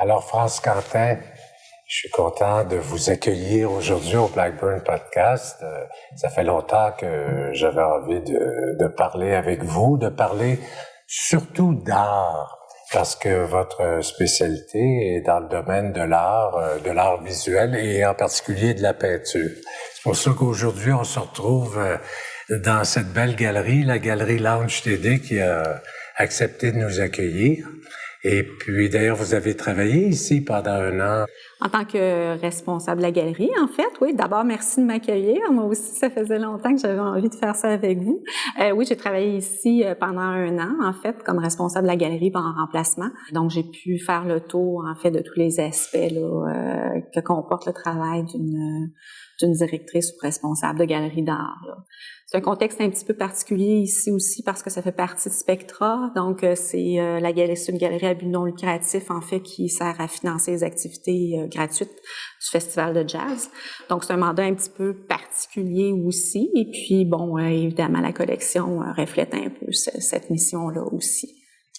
Alors, France Quentin, je suis content de vous accueillir aujourd'hui au Blackburn Podcast. Ça fait longtemps que j'avais envie de parler avec vous, de parler surtout d'art, parce que votre spécialité est dans le domaine de l'art visuel et en particulier de la peinture. C'est pour ça qu'aujourd'hui, on se retrouve dans cette belle galerie, la galerie Lounge TD, qui a accepté de nous accueillir. Et puis, d'ailleurs, vous avez travaillé ici pendant 1 an. En tant que responsable de la galerie, en fait, oui. D'abord, merci de m'accueillir. Moi aussi, ça faisait longtemps que j'avais envie de faire ça avec vous. Oui, j'ai travaillé ici pendant 1 an, en fait, comme responsable de la galerie en remplacement. Donc, j'ai pu faire le tour, en fait, de tous les aspects là, que comporte le travail d'une directrice ou responsable de galerie d'art. Là. C'est un contexte un petit peu particulier ici aussi parce que ça fait partie de Spectra. Donc, c'est une galerie à but non lucratif, en fait, qui sert à financer les activités gratuites du Festival de jazz. Donc, c'est un mandat un petit peu particulier aussi. Et puis, bon, évidemment, la collection reflète un peu cette mission-là aussi.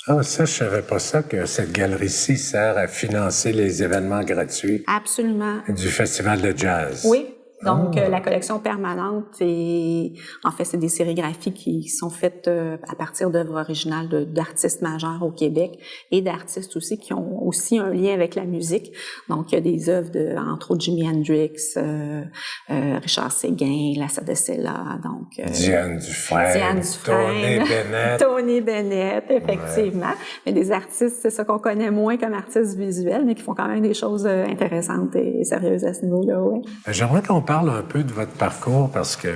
Ah, ça, je savais pas ça, que cette galerie-ci sert à financer les événements gratuits. Absolument. Du Festival de jazz. Oui. Donc, la collection permanente, en fait, c'est des sérigraphies qui sont faites à partir d'œuvres originales d'artistes majeurs au Québec et d'artistes aussi qui ont aussi un lien avec la musique. Donc, il y a des œuvres entre autres Jimi Hendrix, Richard Séguin, Lassa de Sela, donc Diane Dufresne, Tony Bennett, effectivement. Ouais. Mais des artistes, c'est ça qu'on connaît moins comme artistes visuels, mais qui font quand même des choses intéressantes et sérieuses à ce niveau-là, ouais. J'aimerais qu'on parle un peu de votre parcours parce que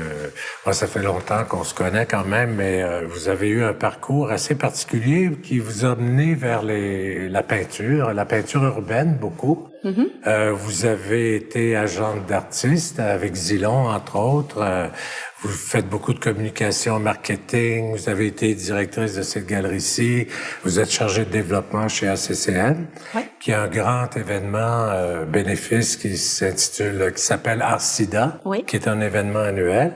moi, ça fait longtemps qu'on se connaît quand même, mais vous avez eu un parcours assez particulier qui vous a mené vers la peinture urbaine beaucoup. Mm-hmm. Vous avez été agente d'artiste avec Zilon, entre autres. Vous faites beaucoup de communication, marketing. Vous avez été directrice de cette galerie-ci. Vous êtes chargée de développement chez ACCN, oui, qui a un grand événement bénéfice qui s'appelle Ars-Sida, oui, qui est un événement annuel.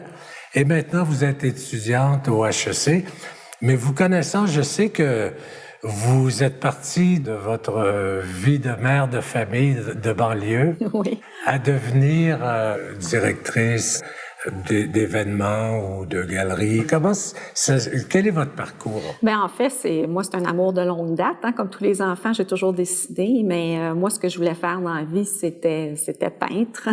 Et maintenant, vous êtes étudiante au HEC. Mais vous connaissant, je sais que vous êtes partie de votre vie de mère de famille de banlieue, oui, à devenir directrice d'événements ou de galeries. Quel est votre parcours? Ben en fait, c'est un amour de longue date, hein, comme tous les enfants, j'ai toujours décidé, mais moi ce que je voulais faire dans la vie, c'était peintre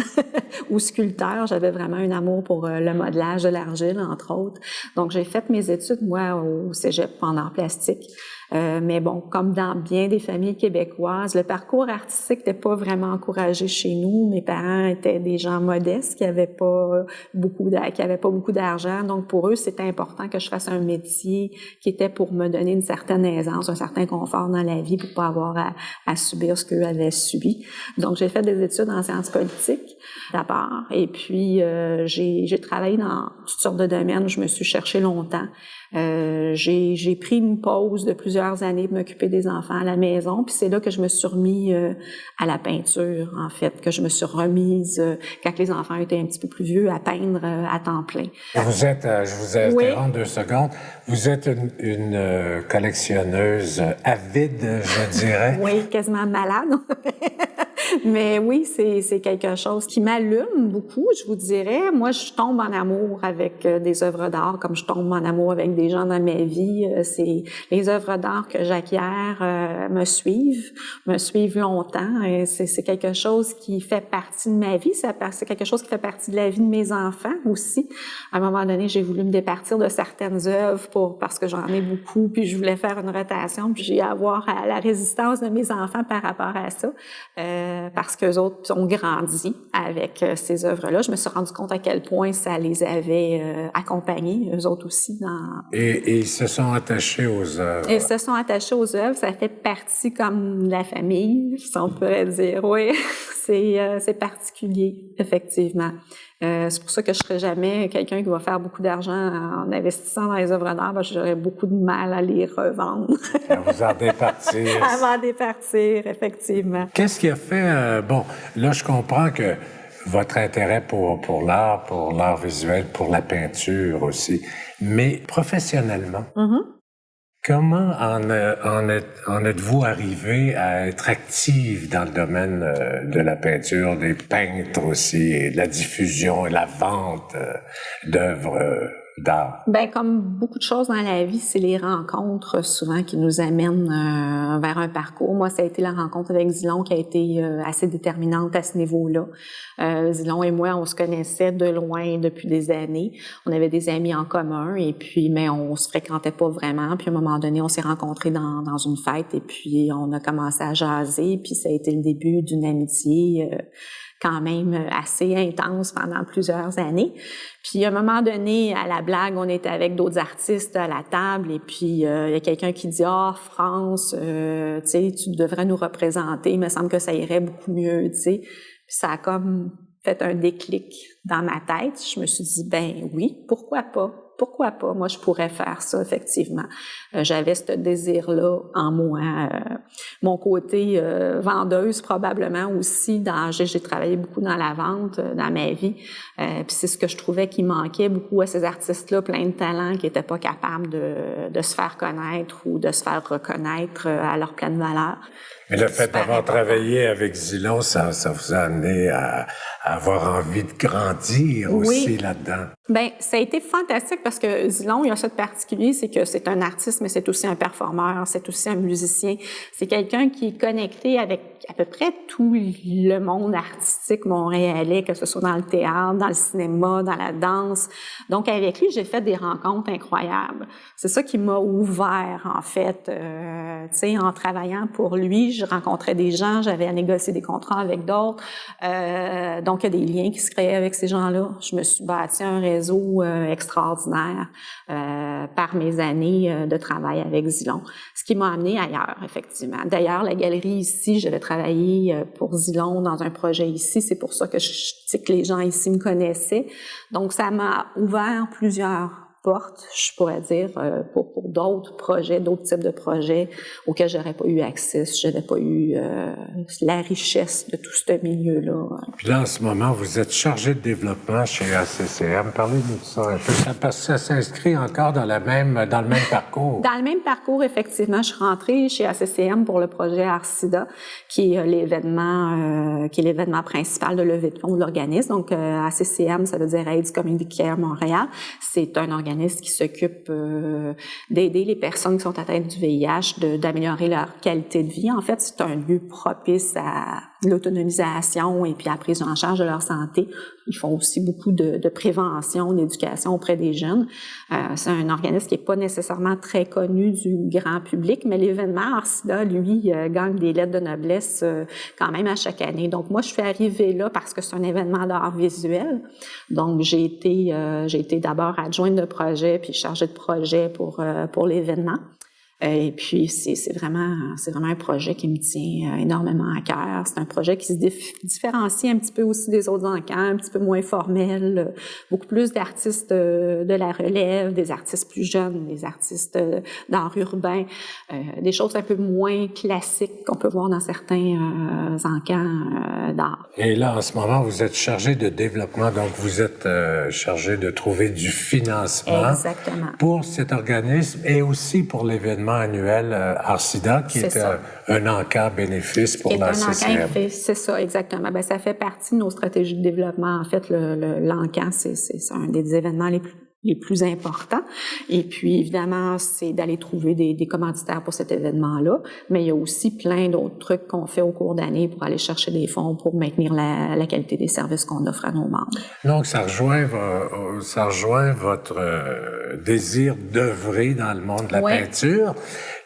ou sculpteur. J'avais vraiment un amour pour le modelage de l'argile, entre autres. Donc j'ai fait mes études moi au Cégep en art plastique. Mais bon, comme dans bien des familles québécoises, le parcours artistique n'était pas vraiment encouragé chez nous. Mes parents étaient des gens modestes qui avaient pas beaucoup d'argent. Donc, pour eux, c'était important que je fasse un métier qui était pour me donner une certaine aisance, un certain confort dans la vie pour pas avoir à subir ce qu'eux avaient subi. Donc, j'ai fait des études en sciences politiques d'abord. Et puis, j'ai travaillé dans toutes sortes de domaines. Je me suis cherchée longtemps. J'ai pris une pause de plusieurs années pour m'occuper des enfants à la maison, puis c'est là que je me suis remis à la peinture, en fait, que je me suis remise, quand les enfants étaient un petit peu plus vieux, à peindre à temps plein. Je vous interromps 2 secondes. Vous êtes une collectionneuse avide, je dirais. Oui, quasiment malade. Mais oui, c'est quelque chose qui m'allume beaucoup, je vous dirais. Moi, je tombe en amour avec des œuvres d'art, comme je tombe en amour avec des gens dans ma vie. C'est les œuvres d'art que j'acquiers me suivent longtemps. Et c'est quelque chose qui fait partie de ma vie. C'est quelque chose qui fait partie de la vie de mes enfants aussi. À un moment donné, j'ai voulu me départir de certaines œuvres parce que j'en ai beaucoup, puis je voulais faire une rotation, puis j'ai avoir la résistance de mes enfants par rapport à ça. Parce qu'eux autres ont grandi avec ces œuvres-là. Je me suis rendu compte à quel point ça les avait accompagnés, eux autres aussi. Et ils se sont attachés aux œuvres. Ils se sont attachés aux œuvres. Ça fait partie comme de la famille, si on pourrait dire. Oui, c'est particulier, effectivement. C'est pour ça que je serai jamais quelqu'un qui va faire beaucoup d'argent en investissant dans les œuvres d'art. J'aurais beaucoup de mal à les revendre. À vous en départir. À m'en départir, effectivement. Qu'est-ce qui a fait... bon, là, je comprends que votre intérêt pour l'art visuel, pour la peinture aussi, mais professionnellement, Comment en êtes-vous arrivé à être active dans le domaine de la peinture, des peintres aussi, et de la diffusion et la vente d'œuvres d'art? Ben, comme beaucoup de choses dans la vie, c'est les rencontres souvent qui nous amènent vers un parcours. Moi, ça a été la rencontre avec Zilon qui a été assez déterminante à ce niveau-là. Zilon et moi, on se connaissait de loin depuis des années. On avait des amis en commun et puis, mais on se fréquentait pas vraiment. Puis à un moment donné, on s'est rencontrés dans une fête et puis on a commencé à jaser. Puis ça a été le début d'une amitié quand même assez intense pendant plusieurs années. Puis à un moment donné, à la blague, on était avec d'autres artistes à la table et puis il y a quelqu'un qui dit « Ah, France, tu sais, tu devrais nous représenter, il me semble que ça irait beaucoup mieux, tu sais. » Puis ça a comme fait un déclic dans ma tête. Je me suis dit « Ben oui, pourquoi pas? » Pourquoi pas? Moi, je pourrais faire ça, effectivement. J'avais ce désir-là en moi. Mon côté vendeuse, probablement aussi. J'ai travaillé beaucoup dans la vente dans ma vie. Puis c'est ce que je trouvais qui manquait beaucoup à ces artistes-là, plein de talents, qui n'étaient pas capables de se faire connaître ou de se faire reconnaître à leur pleine valeur. Mais le fait d'avoir travaillé avec Zilon, ça vous a amené à avoir envie de grandir aussi là-dedans. Ben, ça a été fantastique parce que Zilon, il y a ça de particulier, c'est que c'est un artiste, mais c'est aussi un performeur, c'est aussi un musicien. C'est quelqu'un qui est connecté avec à peu près tout le monde artistique montréalais, que ce soit dans le théâtre, dans le cinéma, dans la danse. Donc, avec lui, j'ai fait des rencontres incroyables. C'est ça qui m'a ouvert, en fait. Tu sais, en travaillant pour lui, je rencontrais des gens, j'avais à négocier des contrats avec d'autres. Donc, il y a des liens qui se créaient avec ces gens-là. Je me suis bâti un réseau extraordinaire par mes années de travail avec Zilon, ce qui m'a amené ailleurs, effectivement. D'ailleurs, la galerie ici, j'avais travaillé pour Zilon dans un projet ici. C'est pour ça que je sais que les gens ici me connaissaient. Donc, ça m'a ouvert plusieurs portes, je pourrais dire, pour d'autres projets, d'autres types de projets auxquels j'aurais pas eu accès si j'avais pas eu la richesse de tout ce milieu-là. Puis là, en ce moment, vous êtes chargé de développement chez ACCM. Parlez-nous de ça un peu. Parce que ça s'inscrit encore dans le même parcours. Dans le même parcours, effectivement, je suis rentrée chez ACCM pour le projet Arcida, qui est l'événement principal de levée de fonds de l'organisme. Donc, ACCM, ça veut dire AIDS Community Care Montréal. C'est un organisme qui s'occupe d'aider les personnes qui sont atteintes du VIH, d'améliorer leur qualité de vie. En fait, c'est un lieu propice à l'autonomisation et puis à la prise en charge de leur santé. Ils font aussi beaucoup de prévention, d'éducation auprès des jeunes. C'est un organisme qui n'est pas nécessairement très connu du grand public, mais l'événement Arcida, lui, gagne des lettres de noblesse quand même à chaque année. Donc, moi, je suis arrivée là parce que c'est un événement d'art visuel. Donc, j'ai été d'abord adjointe de projet puis chargée de projet pour l'événement. Et puis, c'est vraiment un projet qui me tient énormément à cœur. C'est un projet qui se différencie un petit peu aussi des autres encans, un petit peu moins formel, beaucoup plus d'artistes de la relève, des artistes plus jeunes, des artistes d'art urbain, des choses un peu moins classiques qu'on peut voir dans certains encans d'art. Et là, en ce moment, vous êtes chargé de développement, donc vous êtes chargé de trouver du financement. Exactement. Pour cet organisme et aussi pour l'événement annuel Arcida, qui est un encas bénéfice pour la CCM. C'est ça, exactement. Ben, ça fait partie de nos stratégies de développement. En fait, l'encan, c'est un des événements les plus importants. Et puis, évidemment, c'est d'aller trouver des commanditaires pour cet événement-là. Mais il y a aussi plein d'autres trucs qu'on fait au cours d'année pour aller chercher des fonds pour maintenir la qualité des services qu'on offre à nos membres. Donc, ça rejoint votre désir d'œuvrer dans le monde de la peinture,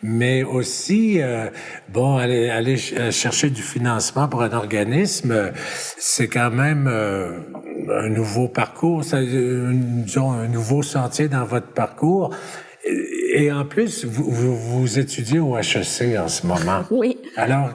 mais aussi, aller chercher du financement pour un organisme, c'est quand même un nouveau parcours, disons un nouveau sentier dans votre parcours. Et en plus, vous étudiez au HEC en ce moment. Oui. Alors,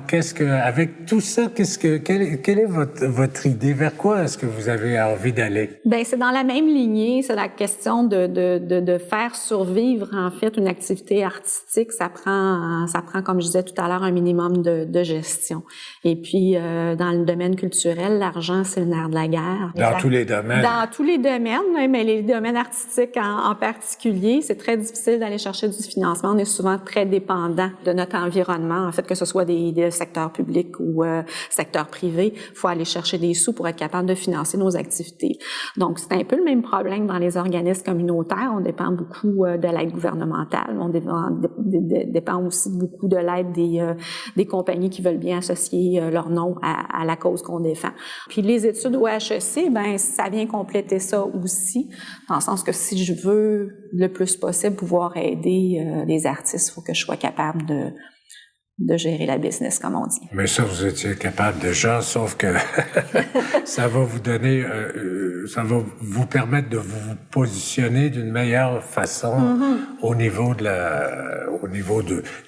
avec tout ça, quelle est votre idée? Vers quoi est-ce que vous avez envie d'aller? Ben, c'est dans la même lignée. C'est la question de faire survivre, en fait, une activité artistique. Ça prend, comme je disais tout à l'heure, un minimum de gestion. Et puis, dans le domaine culturel, l'argent, c'est le nerf de la guerre. Dans tous les domaines. Dans tous les domaines, mais les domaines artistiques en particulier, c'est très difficile d'aller chercher du financement, on est souvent très dépendant de notre environnement, en fait, que ce soit des secteurs publics ou secteur privé. Il faut aller chercher des sous pour être capable de financer nos activités. Donc, c'est un peu le même problème dans les organismes communautaires. On dépend beaucoup de l'aide gouvernementale. On dépend aussi beaucoup de l'aide des compagnies qui veulent bien associer leur nom à la cause qu'on défend. Puis les études au HEC, ben ça vient compléter ça aussi, dans le sens que si je veux le plus possible pouvoir aider les artistes, il faut que je sois capable de gérer la business, comme on dit. Mais ça, vous étiez capable déjà, sauf que ça va vous donner, ça va vous permettre de vous positionner d'une meilleure façon au niveau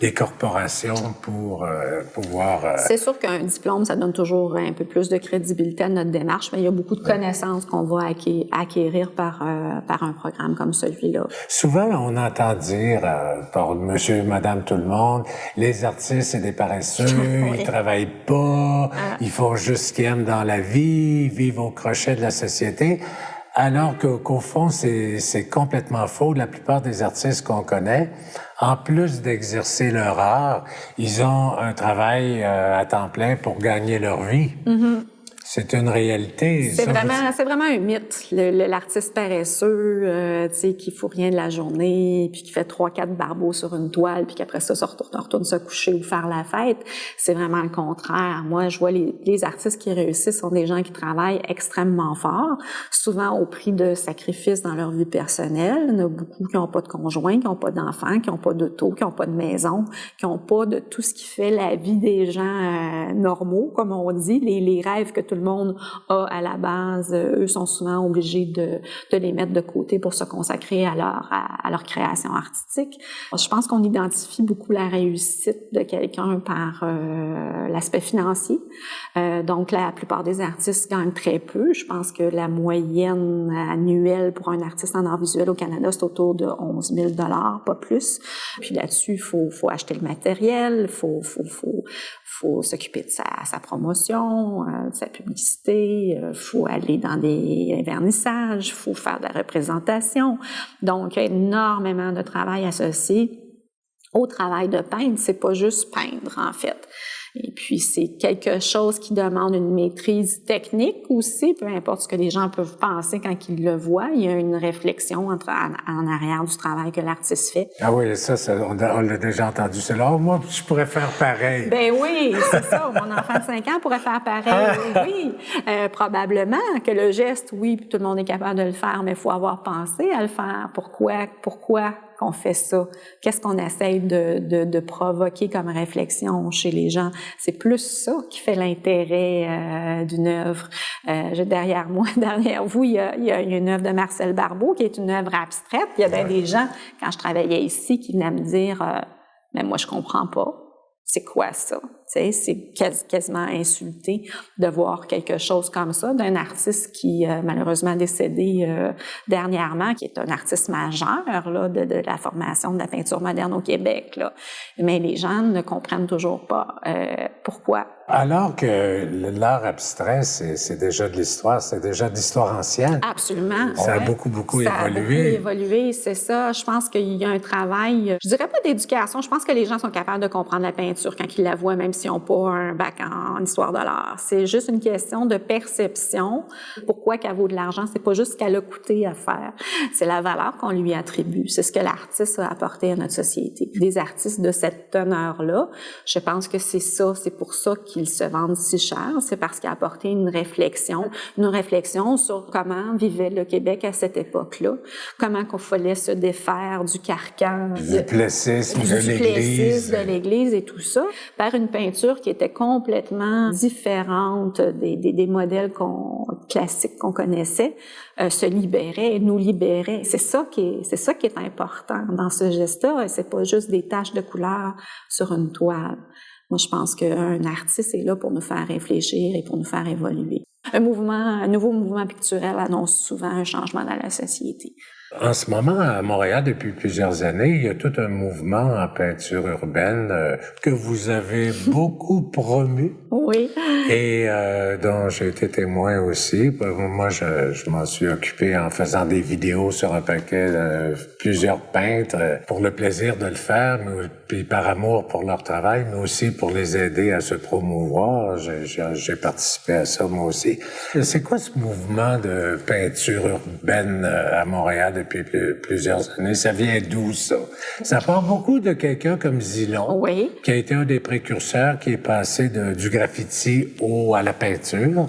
des corporations pour pouvoir... C'est sûr qu'un diplôme, ça donne toujours un peu plus de crédibilité à notre démarche, mais il y a beaucoup de connaissances qu'on va acquérir par un programme comme celui-là. Souvent, on entend dire par monsieur, madame, tout le monde, les artistes, c'est des paresseux, oui. Ils travaillent pas, ils font juste ce qu'ils aiment dans la vie, ils vivent au crochet de la société. Alors qu'au fond, c'est complètement faux. La plupart des artistes qu'on connaît, en plus d'exercer leur art, ils ont un travail à temps plein pour gagner leur vie. Mm-hmm. C'est une réalité. C'est vraiment un mythe, l'artiste paresseux, tu sais, qui fout rien de la journée, puis qui fait 3-4 barbeaux sur une toile, puis qu'après ça, retourne se coucher ou faire la fête. C'est vraiment le contraire. Moi, je vois les artistes qui réussissent sont des gens qui travaillent extrêmement fort, souvent au prix de sacrifices dans leur vie personnelle. Il y en a beaucoup qui n'ont pas de conjoint, qui n'ont pas d'enfants, qui n'ont pas d'auto, qui n'ont pas de maison, qui n'ont pas de tout ce qui fait la vie des gens normaux, comme on dit, les rêves que tout le monde a à la base, eux sont souvent obligés de les mettre de côté pour se consacrer à leur création artistique. Je pense qu'on identifie beaucoup la réussite de quelqu'un par l'aspect financier. Donc, la plupart des artistes gagnent très peu. Je pense que la moyenne annuelle pour un artiste en art visuel au Canada, c'est autour de 11 000 $, pas plus. Puis là-dessus, il faut acheter le matériel, faut s'occuper de sa promotion, de sa publicité, faut aller dans des vernissages, faut faire de la représentation. Donc, énormément de travail associé au travail de peintre. C'est pas juste peindre, en fait. Et puis, c'est quelque chose qui demande une maîtrise technique aussi, peu importe ce que les gens peuvent penser quand ils le voient. Il y a une réflexion en arrière du travail que l'artiste fait. Ah oui, ça on l'a déjà entendu. C'est là, moi, je pourrais faire pareil. Ben oui, c'est ça. Mon enfant de 5 ans pourrait faire pareil. Oui, probablement que le geste, oui, puis tout le monde est capable de le faire, mais il faut avoir pensé à le faire. Pourquoi qu'on fait ça? Qu'est-ce qu'on essaye de provoquer comme réflexion chez les gens? C'est plus ça qui fait l'intérêt d'une œuvre. Derrière vous, il y a une œuvre de Marcel Barbeau qui est une œuvre abstraite. Il y avait des gens, quand je travaillais ici, qui venaient me dire « Mais moi, je comprends pas. C'est quoi ça? » Tu sais, c'est quasiment insulté de voir quelque chose comme ça d'un artiste qui malheureusement décédé dernièrement, qui est un artiste majeur là de la formation de la peinture moderne au Québec là. Mais les gens ne comprennent toujours pas pourquoi. Alors que l'art abstrait, c'est déjà de l'histoire, c'est déjà de l'histoire ancienne. Absolument. Ça a beaucoup évolué. Ça a beaucoup évolué, c'est ça. Je pense qu'il y a un travail, je dirais pas d'éducation, je pense que les gens sont capables de comprendre la peinture quand ils la voient, même s'ils n'ont pas un bac en histoire de l'art. C'est juste une question de perception. Pourquoi qu'elle vaut de l'argent? C'est pas juste ce qu'elle a coûté à faire. C'est la valeur qu'on lui attribue. C'est ce que l'artiste a apporté à notre société. Des artistes de cette teneur-là, je pense que c'est ça, c'est pour ça qu'ils se vendent si cher. C'est parce qu'il a apporté une réflexion sur comment vivait le Québec à cette époque-là. Comment qu'on fallait se défaire du carcan. Du plessisme de l'Église et tout ça. Par une peinture qui était complètement différente des modèles classiques qu'on connaissait, se libérait, nous libérait. C'est ça qui est important dans ce geste-là. Et c'est pas juste des taches de couleur sur une toile. Moi, je pense qu'un artiste est là pour nous faire réfléchir et pour nous faire évoluer. Un nouveau mouvement pictural annonce souvent un changement dans la société. En ce moment, à Montréal, depuis plusieurs années, il y a tout un mouvement en peinture urbaine que vous avez beaucoup promu. Oui. Et dont j'ai été témoin aussi. Moi, je m'en suis occupé en faisant des vidéos sur un paquet de plusieurs peintres pour le plaisir de le faire, mais puis par amour pour leur travail, mais aussi pour les aider à se promouvoir. J'ai participé à ça, moi aussi. C'est quoi ce mouvement de peinture urbaine à Montréal depuis plusieurs années? Ça vient d'où, ça? Ça part beaucoup de quelqu'un comme Zilon, oui, qui a été un des précurseurs, qui est passé du graffiti à la peinture,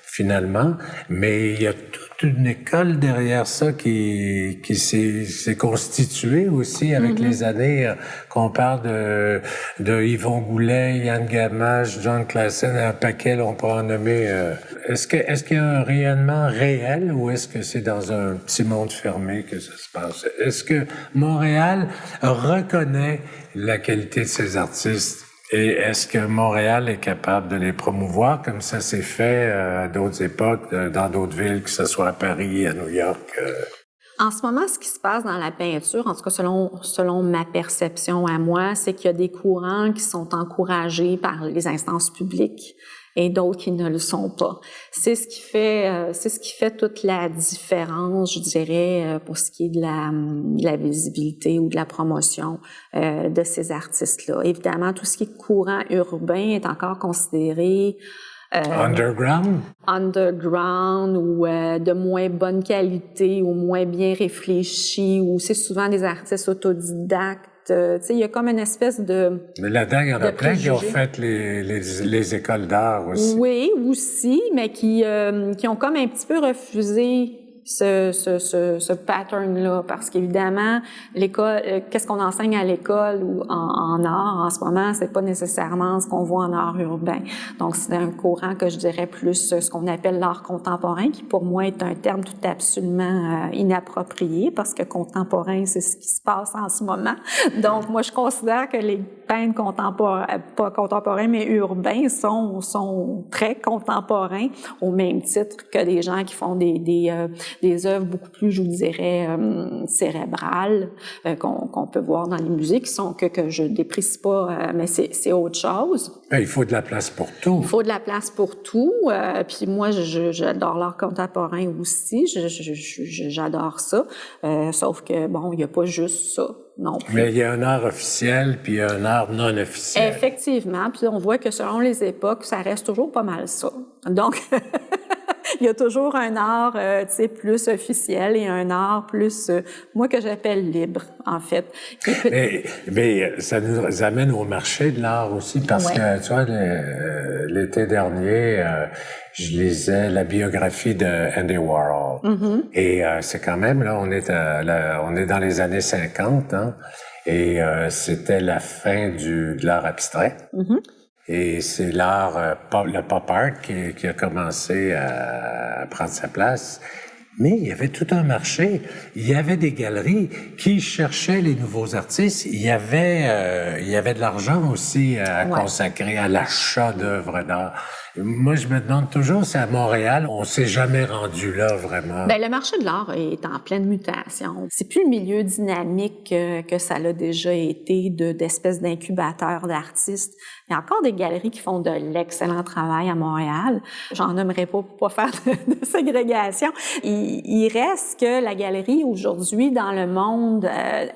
finalement. Mais il y a toute une école derrière ça qui s'est constituée aussi avec les années. Qu'on parle de Yvon Goulet, Yann Gamache, John Classen, un paquet, on peut en nommer. Est-ce qu'il y a un rayonnement réel ou est-ce que c'est dans un petit monde fermé que ça se passe? Est-ce que Montréal reconnaît la qualité de ses artistes? Et est-ce que Montréal est capable de les promouvoir comme ça s'est fait à d'autres époques, dans d'autres villes, que ce soit à Paris, à New York? En ce moment, ce qui se passe dans la peinture, en tout cas selon ma perception à moi, c'est qu'il y a des courants qui sont encouragés par les instances publiques et d'autres qui ne le sont pas. C'est ce qui fait toute la différence, je dirais, pour ce qui est de la visibilité ou de la promotion de ces artistes-là. Évidemment, tout ce qui est courant urbain est encore considéré underground ou de moins bonne qualité ou moins bien réfléchi, ou c'est souvent des artistes autodidactes. Tu sais, il y a comme une espèce de... Mais là-dedans, il y en a plein qui ont fait les écoles d'art aussi. Oui, aussi, mais qui ont comme un petit peu refusé ce pattern-là, parce qu'évidemment, l'école, qu'est-ce qu'on enseigne à l'école ou en art en ce moment, c'est pas nécessairement ce qu'on voit en art urbain. Donc, c'est un courant que je dirais plus ce qu'on appelle l'art contemporain, qui pour moi est un terme tout absolument inapproprié, parce que contemporain, c'est ce qui se passe en ce moment. Donc, moi, je considère que les peintres contemporains, pas contemporains, mais urbains, sont très contemporains, au même titre que des gens qui font des œuvres beaucoup plus, je vous dirais, cérébrales, qu'on peut voir dans les musées, que je déprécie pas, mais c'est autre chose. Il faut de la place pour tout. Il faut de la place pour tout. Puis moi, j'adore l'art contemporain aussi. J'adore ça. Sauf que, bon, il n'y a pas juste ça non plus. Mais il y a un art officiel, puis il y a un art non officiel. Effectivement. Puis on voit que selon les époques, ça reste toujours pas mal ça. Donc... Il y a toujours un art, tu sais, plus officiel et un art plus, moi, que j'appelle libre, en fait. Mais ça nous amène au marché de l'art aussi, parce que, tu vois, l'été dernier, je lisais la biographie de Andy Warhol. Et c'est quand même, là, on est dans les années 50, hein, et c'était la fin de l'art abstrait. Et c'est l'art, le pop art qui a commencé à prendre sa place. Mais il y avait tout un marché. Il y avait des galeries qui cherchaient les nouveaux artistes. Il y avait de l'argent aussi à consacrer à l'achat d'œuvres d'art. Moi, je me demande toujours si à Montréal, on s'est jamais rendu là, vraiment. Ben, le marché de l'art est en pleine mutation. C'est plus le milieu dynamique que ça l'a déjà été d'espèces d'incubateurs d'artistes. Il y a encore des galeries qui font de l'excellent travail à Montréal. J'en nommerai pas pour pas faire de ségrégation. Il reste que la galerie aujourd'hui, dans le monde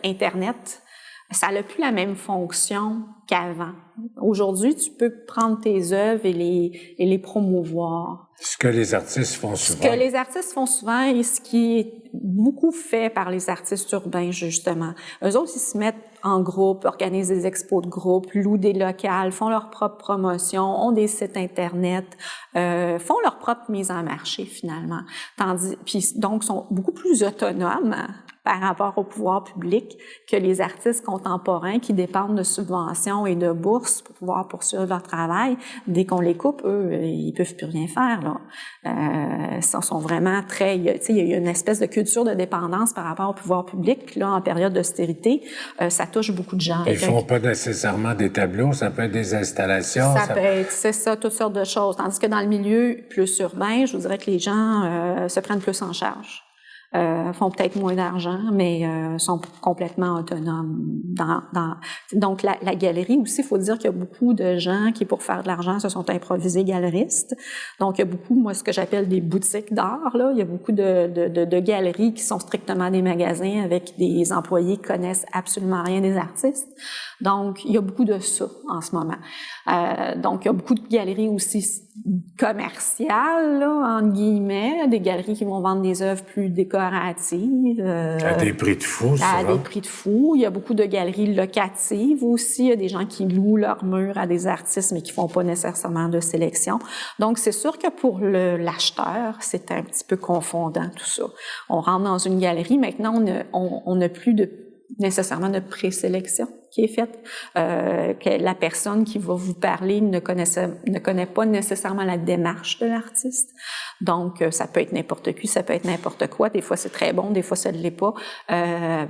Internet, ça n'a plus la même fonction qu'avant. Aujourd'hui, tu peux prendre tes œuvres et les promouvoir. Ce que les artistes font souvent. Ce que les artistes font souvent et ce qui est beaucoup fait par les artistes urbains, justement. Eux autres, ils se mettent en groupe, organisent des expos de groupe, louent des locales, font leur propre promotion, ont des sites Internet, font leur propre mise en marché, finalement. Puis donc, sont beaucoup plus autonomes par rapport au pouvoir public que les artistes contemporains qui dépendent de subventions et de bourses pour pouvoir poursuivre leur travail. Dès qu'on les coupe, eux, ils peuvent plus rien faire, là. Ils sont vraiment très... il y a une espèce de culture de dépendance par rapport au pouvoir public. Puis là, en période d'austérité, ça touche beaucoup de gens. Ils font pas nécessairement des tableaux, ça peut être des installations. Ça peut être, c'est ça, toutes sortes de choses. Tandis que dans le milieu plus urbain, je vous dirais que les gens se prennent plus en charge. Font peut-être moins d'argent, mais sont complètement autonomes. Donc, la galerie aussi, il faut dire qu'il y a beaucoup de gens qui, pour faire de l'argent, se sont improvisés galeristes. Donc, il y a beaucoup, moi, ce que j'appelle des boutiques d'art, là. Il y a beaucoup de galeries qui sont strictement des magasins avec des employés qui connaissent absolument rien des artistes. Donc, il y a beaucoup de ça en ce moment. Donc, il y a beaucoup de galeries aussi commerciales, là, entre guillemets, des galeries qui vont vendre des œuvres plus décoratives. À des prix de fou, à des prix de fou. Il y a beaucoup de galeries locatives aussi. Il y a des gens qui louent leurs murs à des artistes, mais qui font pas nécessairement de sélection. Donc, c'est sûr que pour l'acheteur, c'est un petit peu confondant tout ça. On rentre dans une galerie, maintenant, on n'a plus nécessairement de présélection qui est faite, que la personne qui va vous parler ne connaît pas nécessairement la démarche de l'artiste. Donc, ça peut être n'importe qui, ça peut être n'importe quoi. Des fois, c'est très bon, des fois, ça ne l'est pas.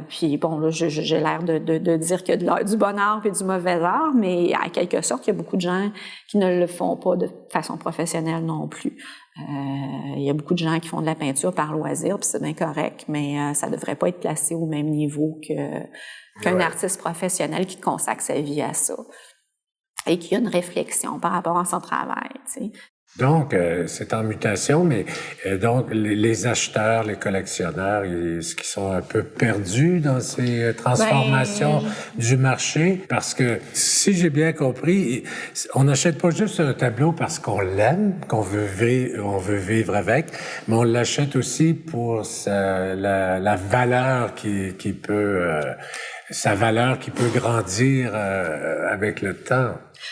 Puis bon, là, j'ai l'air de dire qu'il y a du bon art et du mauvais art, mais à quelque sorte, il y a beaucoup de gens qui ne le font pas de façon professionnelle non plus. Il y a beaucoup de gens qui font de la peinture par loisir, puis c'est bien correct, mais ça devrait pas être placé au même niveau qu'un artiste professionnel qui consacre sa vie à ça et qui a une réflexion par rapport à son travail, tu sais. Donc, c'est en mutation, mais donc les acheteurs, les collectionneurs, est-ce qu'ils sont un peu perdus dans ces transformations du marché? Parce que, si j'ai bien compris, on n'achète pas juste un tableau parce qu'on l'aime, qu'on veut vivre avec, mais on l'achète aussi pour la valeur qui peut... sa valeur qui peut grandir avec le temps.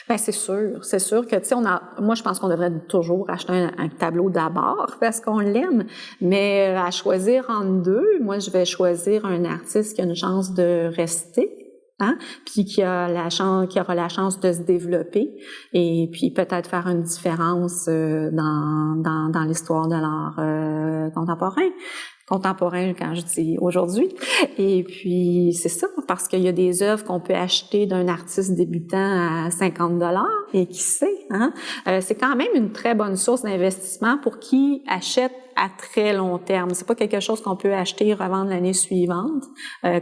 Ben c'est sûr que tu sais moi je pense qu'on devrait toujours acheter un tableau d'abord parce qu'on l'aime, mais à choisir entre deux, moi je vais choisir un artiste qui a une chance de rester. Puis qui aura la chance de se développer et puis peut-être faire une différence dans l'histoire de l'art contemporain quand je dis aujourd'hui. Et puis, c'est ça, parce qu'il y a des œuvres qu'on peut acheter d'un artiste débutant à 50 $ et qui sait, c'est quand même une très bonne source d'investissement pour qui achète à très long terme. C'est pas quelque chose qu'on peut acheter et revendre l'année suivante,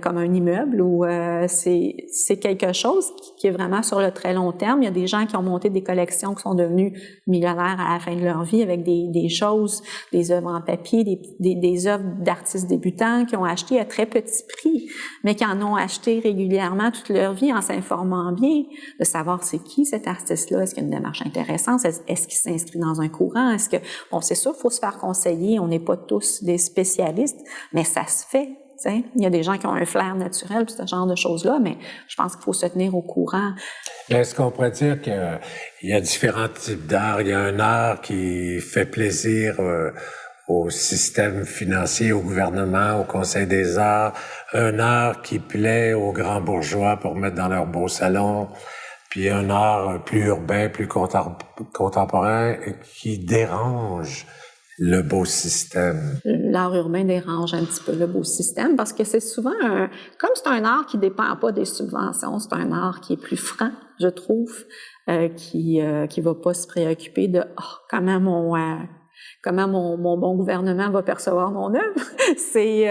comme un immeuble, ou c'est quelque chose qui est vraiment sur le très long terme. Il y a des gens qui ont monté des collections qui sont devenus millionnaires à la fin de leur vie avec des choses, des œuvres en papier, des œuvres d'artistes débutants qui ont acheté à très petit prix, mais qui en ont acheté régulièrement toute leur vie en s'informant bien de savoir c'est qui cet artiste-là, est-ce qu'il y a une démarche intéressante, est-ce qu'il s'inscrit dans un courant, est-ce que, bon, c'est sûr, il faut se faire conseiller, on n'est pas tous des spécialistes, mais ça se fait. T'sais. Il y a des gens qui ont un flair naturel pour ce genre de choses-là, mais je pense qu'il faut se tenir au courant. Est-ce qu'on pourrait dire qu'il y a différents types d'art? Il y a un art qui fait plaisir au système financier, au gouvernement, au Conseil des arts, un art qui plaît aux grands bourgeois pour mettre dans leur beau salon, puis un art plus urbain, plus contemporain qui dérange le beau système. L'art urbain dérange un petit peu le beau système parce que c'est souvent comme c'est un art qui dépend pas des subventions, c'est un art qui est plus franc, je trouve, qui va pas se préoccuper de comment mon bon gouvernement va percevoir mon œuvre. C'est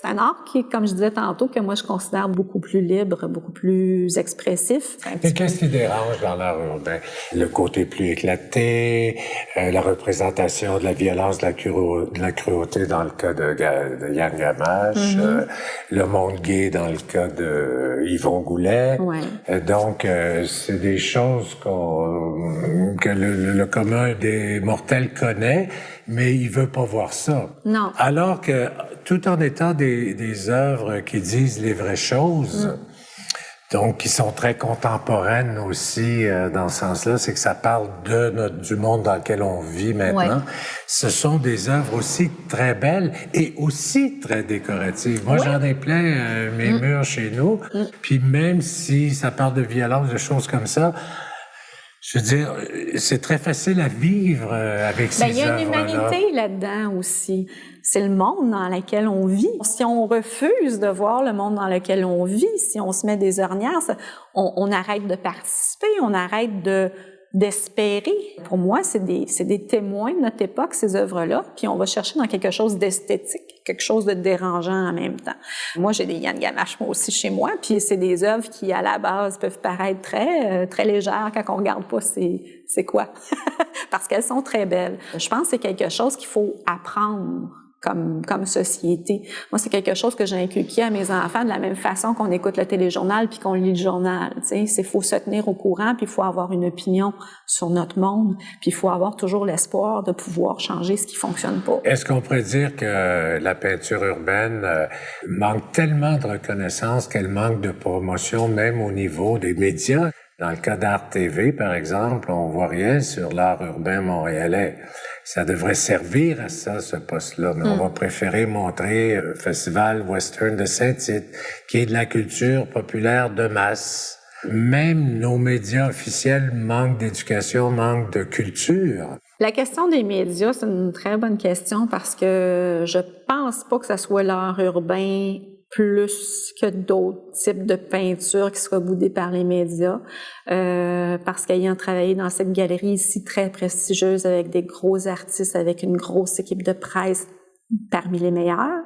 un art qui, comme je disais tantôt, que moi je considère beaucoup plus libre, beaucoup plus expressif. Et qu'est-ce qui dérange dans l'art urbain? Le côté plus éclaté, la représentation de la violence, de la cruauté dans le cas de Yann Gamache, le monde gay dans le cas de Yvon Goulet. Ouais. Donc, c'est des choses que le commun des mortels connaît, mais il veut pas voir ça. Non. Alors que, tout en étant des œuvres qui disent les vraies choses, Donc, qui sont très contemporaines aussi dans ce sens-là, c'est que ça parle du monde dans lequel on vit maintenant. Ouais. Ce sont des œuvres aussi très belles et aussi très décoratives. Moi, j'en ai plein mes murs chez nous. Puis même si ça parle de violence, de choses comme ça, je veux dire, c'est très facile à vivre avec ces œuvres-là. Il y a une humanité là-dedans aussi. C'est le monde dans lequel on vit. Si on refuse de voir le monde dans lequel on vit, si on se met des ornières, on arrête de participer, on arrête d'espérer. Pour moi, c'est des témoins de notre époque, ces œuvres-là, puis on va chercher dans quelque chose d'esthétique, quelque chose de dérangeant en même temps. Moi, j'ai des Yann Gamache, moi aussi, chez moi, puis c'est des œuvres qui, à la base, peuvent paraître très légères quand on regarde pas c'est quoi, parce qu'elles sont très belles. Je pense que c'est quelque chose qu'il faut apprendre comme société. Moi, c'est quelque chose que j'ai inculqué à mes enfants de la même façon qu'on écoute le téléjournal puis qu'on lit le journal. Tu sais, faut se tenir au courant puis il faut avoir une opinion sur notre monde puis il faut avoir toujours l'espoir de pouvoir changer ce qui fonctionne pas. Est-ce qu'on pourrait dire que la peinture urbaine manque tellement de reconnaissance qu'elle manque de promotion même au niveau des médias? Dans le cas d'Art TV, par exemple, on voit rien sur l'art urbain montréalais. Ça devrait servir à ça, ce poste-là, mais on va préférer montrer le Festival Western de Saint-Tite, qui est de la culture populaire de masse. Même nos médias officiels manquent d'éducation, manquent de culture. La question des médias, c'est une très bonne question parce que je pense pas que ça soit l'art urbain plus que d'autres types de peintures qui soient boudées par les médias. Parce qu'ayant travaillé dans cette galerie ici très prestigieuse avec des gros artistes, avec une grosse équipe de presse parmi les meilleurs,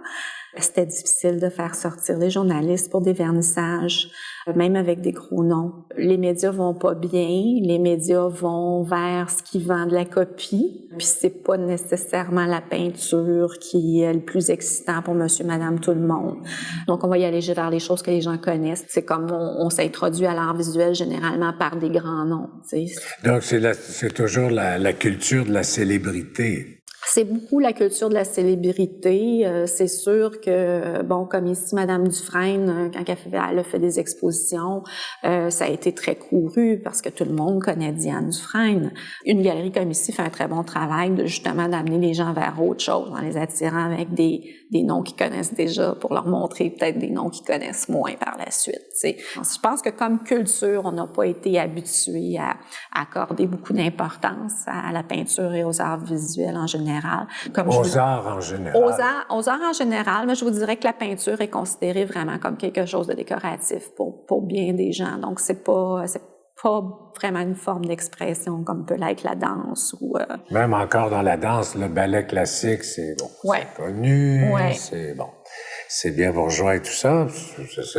c'était difficile de faire sortir les journalistes pour des vernissages, même avec des gros noms. Les médias vont pas bien, les médias vont vers ce qui vend de la copie, puis c'est pas nécessairement la peinture qui est le plus excitant pour monsieur, madame, tout le monde. Donc on va y aller vers les choses que les gens connaissent. C'est comme on s'introduit à l'art visuel généralement par des grands noms. Tu sais. Donc c'est toujours la culture de la célébrité. C'est beaucoup la culture de la célébrité. C'est sûr que, bon, comme ici, Madame Dufresne, quand elle a fait des expositions, ça a été très couru parce que tout le monde connaît Diane Dufresne. Une galerie comme ici fait un très bon travail de justement d'amener les gens vers autre chose en les attirant avec des noms qu'ils connaissent déjà pour leur montrer peut-être des noms qu'ils connaissent moins par la suite. T'sais. Je pense que comme culture, on n'a pas été habitué à accorder beaucoup d'importance à la peinture et aux arts visuels en général. Aux arts en général. Aux arts en général, mais je vous dirais que la peinture est considérée vraiment comme quelque chose de décoratif pour bien des gens. Donc, c'est pas vraiment une forme d'expression comme peut l'être la danse ou... Même encore dans la danse, le ballet classique, c'est connu, c'est bon. C'est bien bourgeois et tout ça,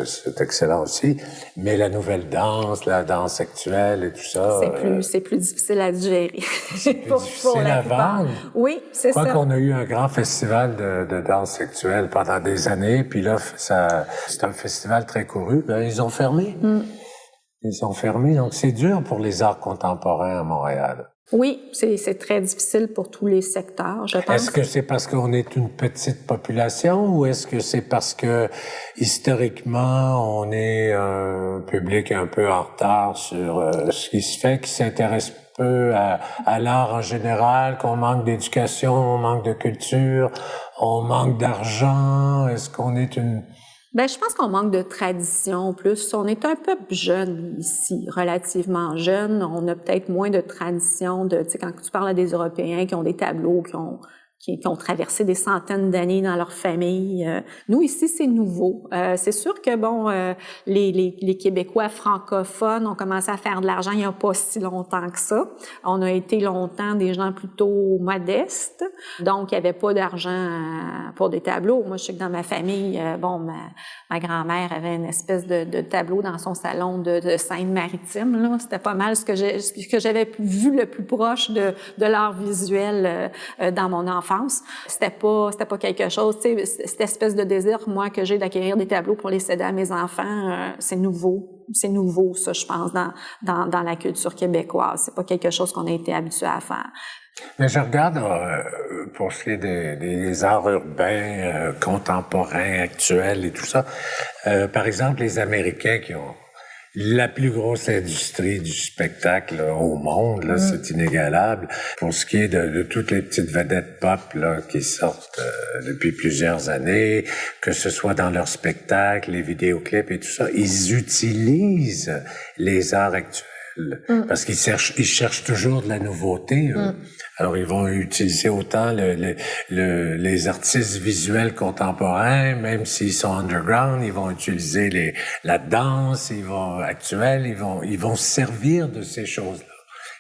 c'est excellent aussi. Mais la nouvelle danse, la danse actuelle et tout ça... C'est plus difficile à digérer. C'est plus difficile à vendre. Oui, c'est ça. Je crois qu'on a eu un grand festival de danse actuelle pendant des années, puis là, c'est un festival très couru. Là, ils ont fermé. Ils ont fermé, donc c'est dur pour les arts contemporains à Montréal. Oui, c'est très difficile pour tous les secteurs, je pense. Est-ce que c'est parce qu'on est une petite population ou est-ce que c'est parce que historiquement on est un public un peu en retard sur ce qui se fait, qui s'intéresse peu à l'art en général, qu'on manque d'éducation, on manque de culture, on manque d'argent? Est-ce qu'on est une... Je pense qu'on manque de tradition plus. On est un peuple jeune ici, relativement jeune. On a peut-être moins de tradition tu sais, quand tu parles à des Européens qui ont des tableaux, qui ont traversé des centaines d'années dans leur famille. Nous, ici, c'est nouveau. C'est sûr que, les Québécois francophones ont commencé à faire de l'argent il n'y a pas si longtemps que ça. On a été longtemps des gens plutôt modestes, donc il n'y avait pas d'argent pour des tableaux. Moi, je sais que dans ma famille, ma grand-mère avait une espèce de tableau dans son salon de Seine-Maritime. Là, c'était pas mal ce que j'avais vu le plus proche de l'art visuel dans mon enfance. C'était pas quelque chose, tu sais, cette espèce de désir, moi, que j'ai d'acquérir des tableaux pour les céder à mes enfants, c'est nouveau. C'est nouveau, ça, je pense, dans la culture québécoise. C'est pas quelque chose qu'on a été habitué à faire. Mais je regarde, pour ce qui est des arts urbains, contemporains, actuels et tout ça, par exemple, les Américains qui ont la plus grosse industrie du spectacle là, au monde, là, c'est inégalable. Pour ce qui est de toutes les petites vedettes pop là, qui sortent depuis plusieurs années, que ce soit dans leurs spectacles, les vidéoclips et tout ça, ils utilisent les arts actuels. Parce qu'ils cherchent toujours de la nouveauté. Alors, ils vont utiliser autant les artistes visuels contemporains, même s'ils sont underground, ils vont utiliser la danse, ils vont se servir de ces choses-là.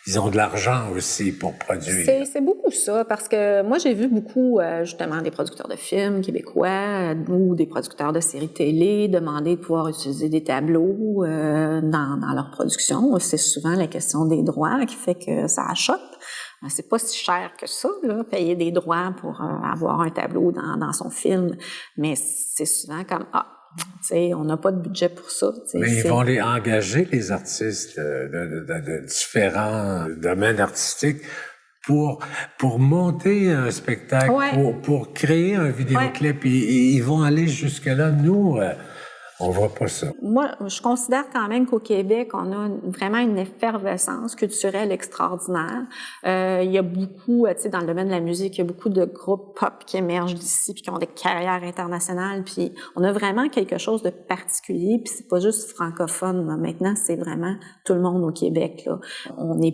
Ils ont de l'argent aussi pour produire. C'est beaucoup ça, parce que moi, j'ai vu beaucoup, justement, des producteurs de films québécois ou des producteurs de séries télé demander de pouvoir utiliser des tableaux dans leur production. C'est souvent la question des droits qui fait que ça achoppe. C'est pas si cher que ça, là, payer des droits pour avoir un tableau dans son film, mais c'est souvent comme tu sais, on n'a pas de budget pour ça. Mais ils vont les engager, les artistes de différents domaines artistiques pour monter un spectacle, pour créer un vidéoclip. Ils vont aller jusque-là. Nous, on voit pas ça. Moi, je considère quand même qu'au Québec, on a vraiment une effervescence culturelle extraordinaire. Il y a beaucoup, tu sais, dans le domaine de la musique, il y a beaucoup de groupes pop qui émergent d'ici puis qui ont des carrières internationales. Puis on a vraiment quelque chose de particulier. Puis c'est pas juste francophone. Là. Maintenant, c'est vraiment tout le monde au Québec. Là. On n'est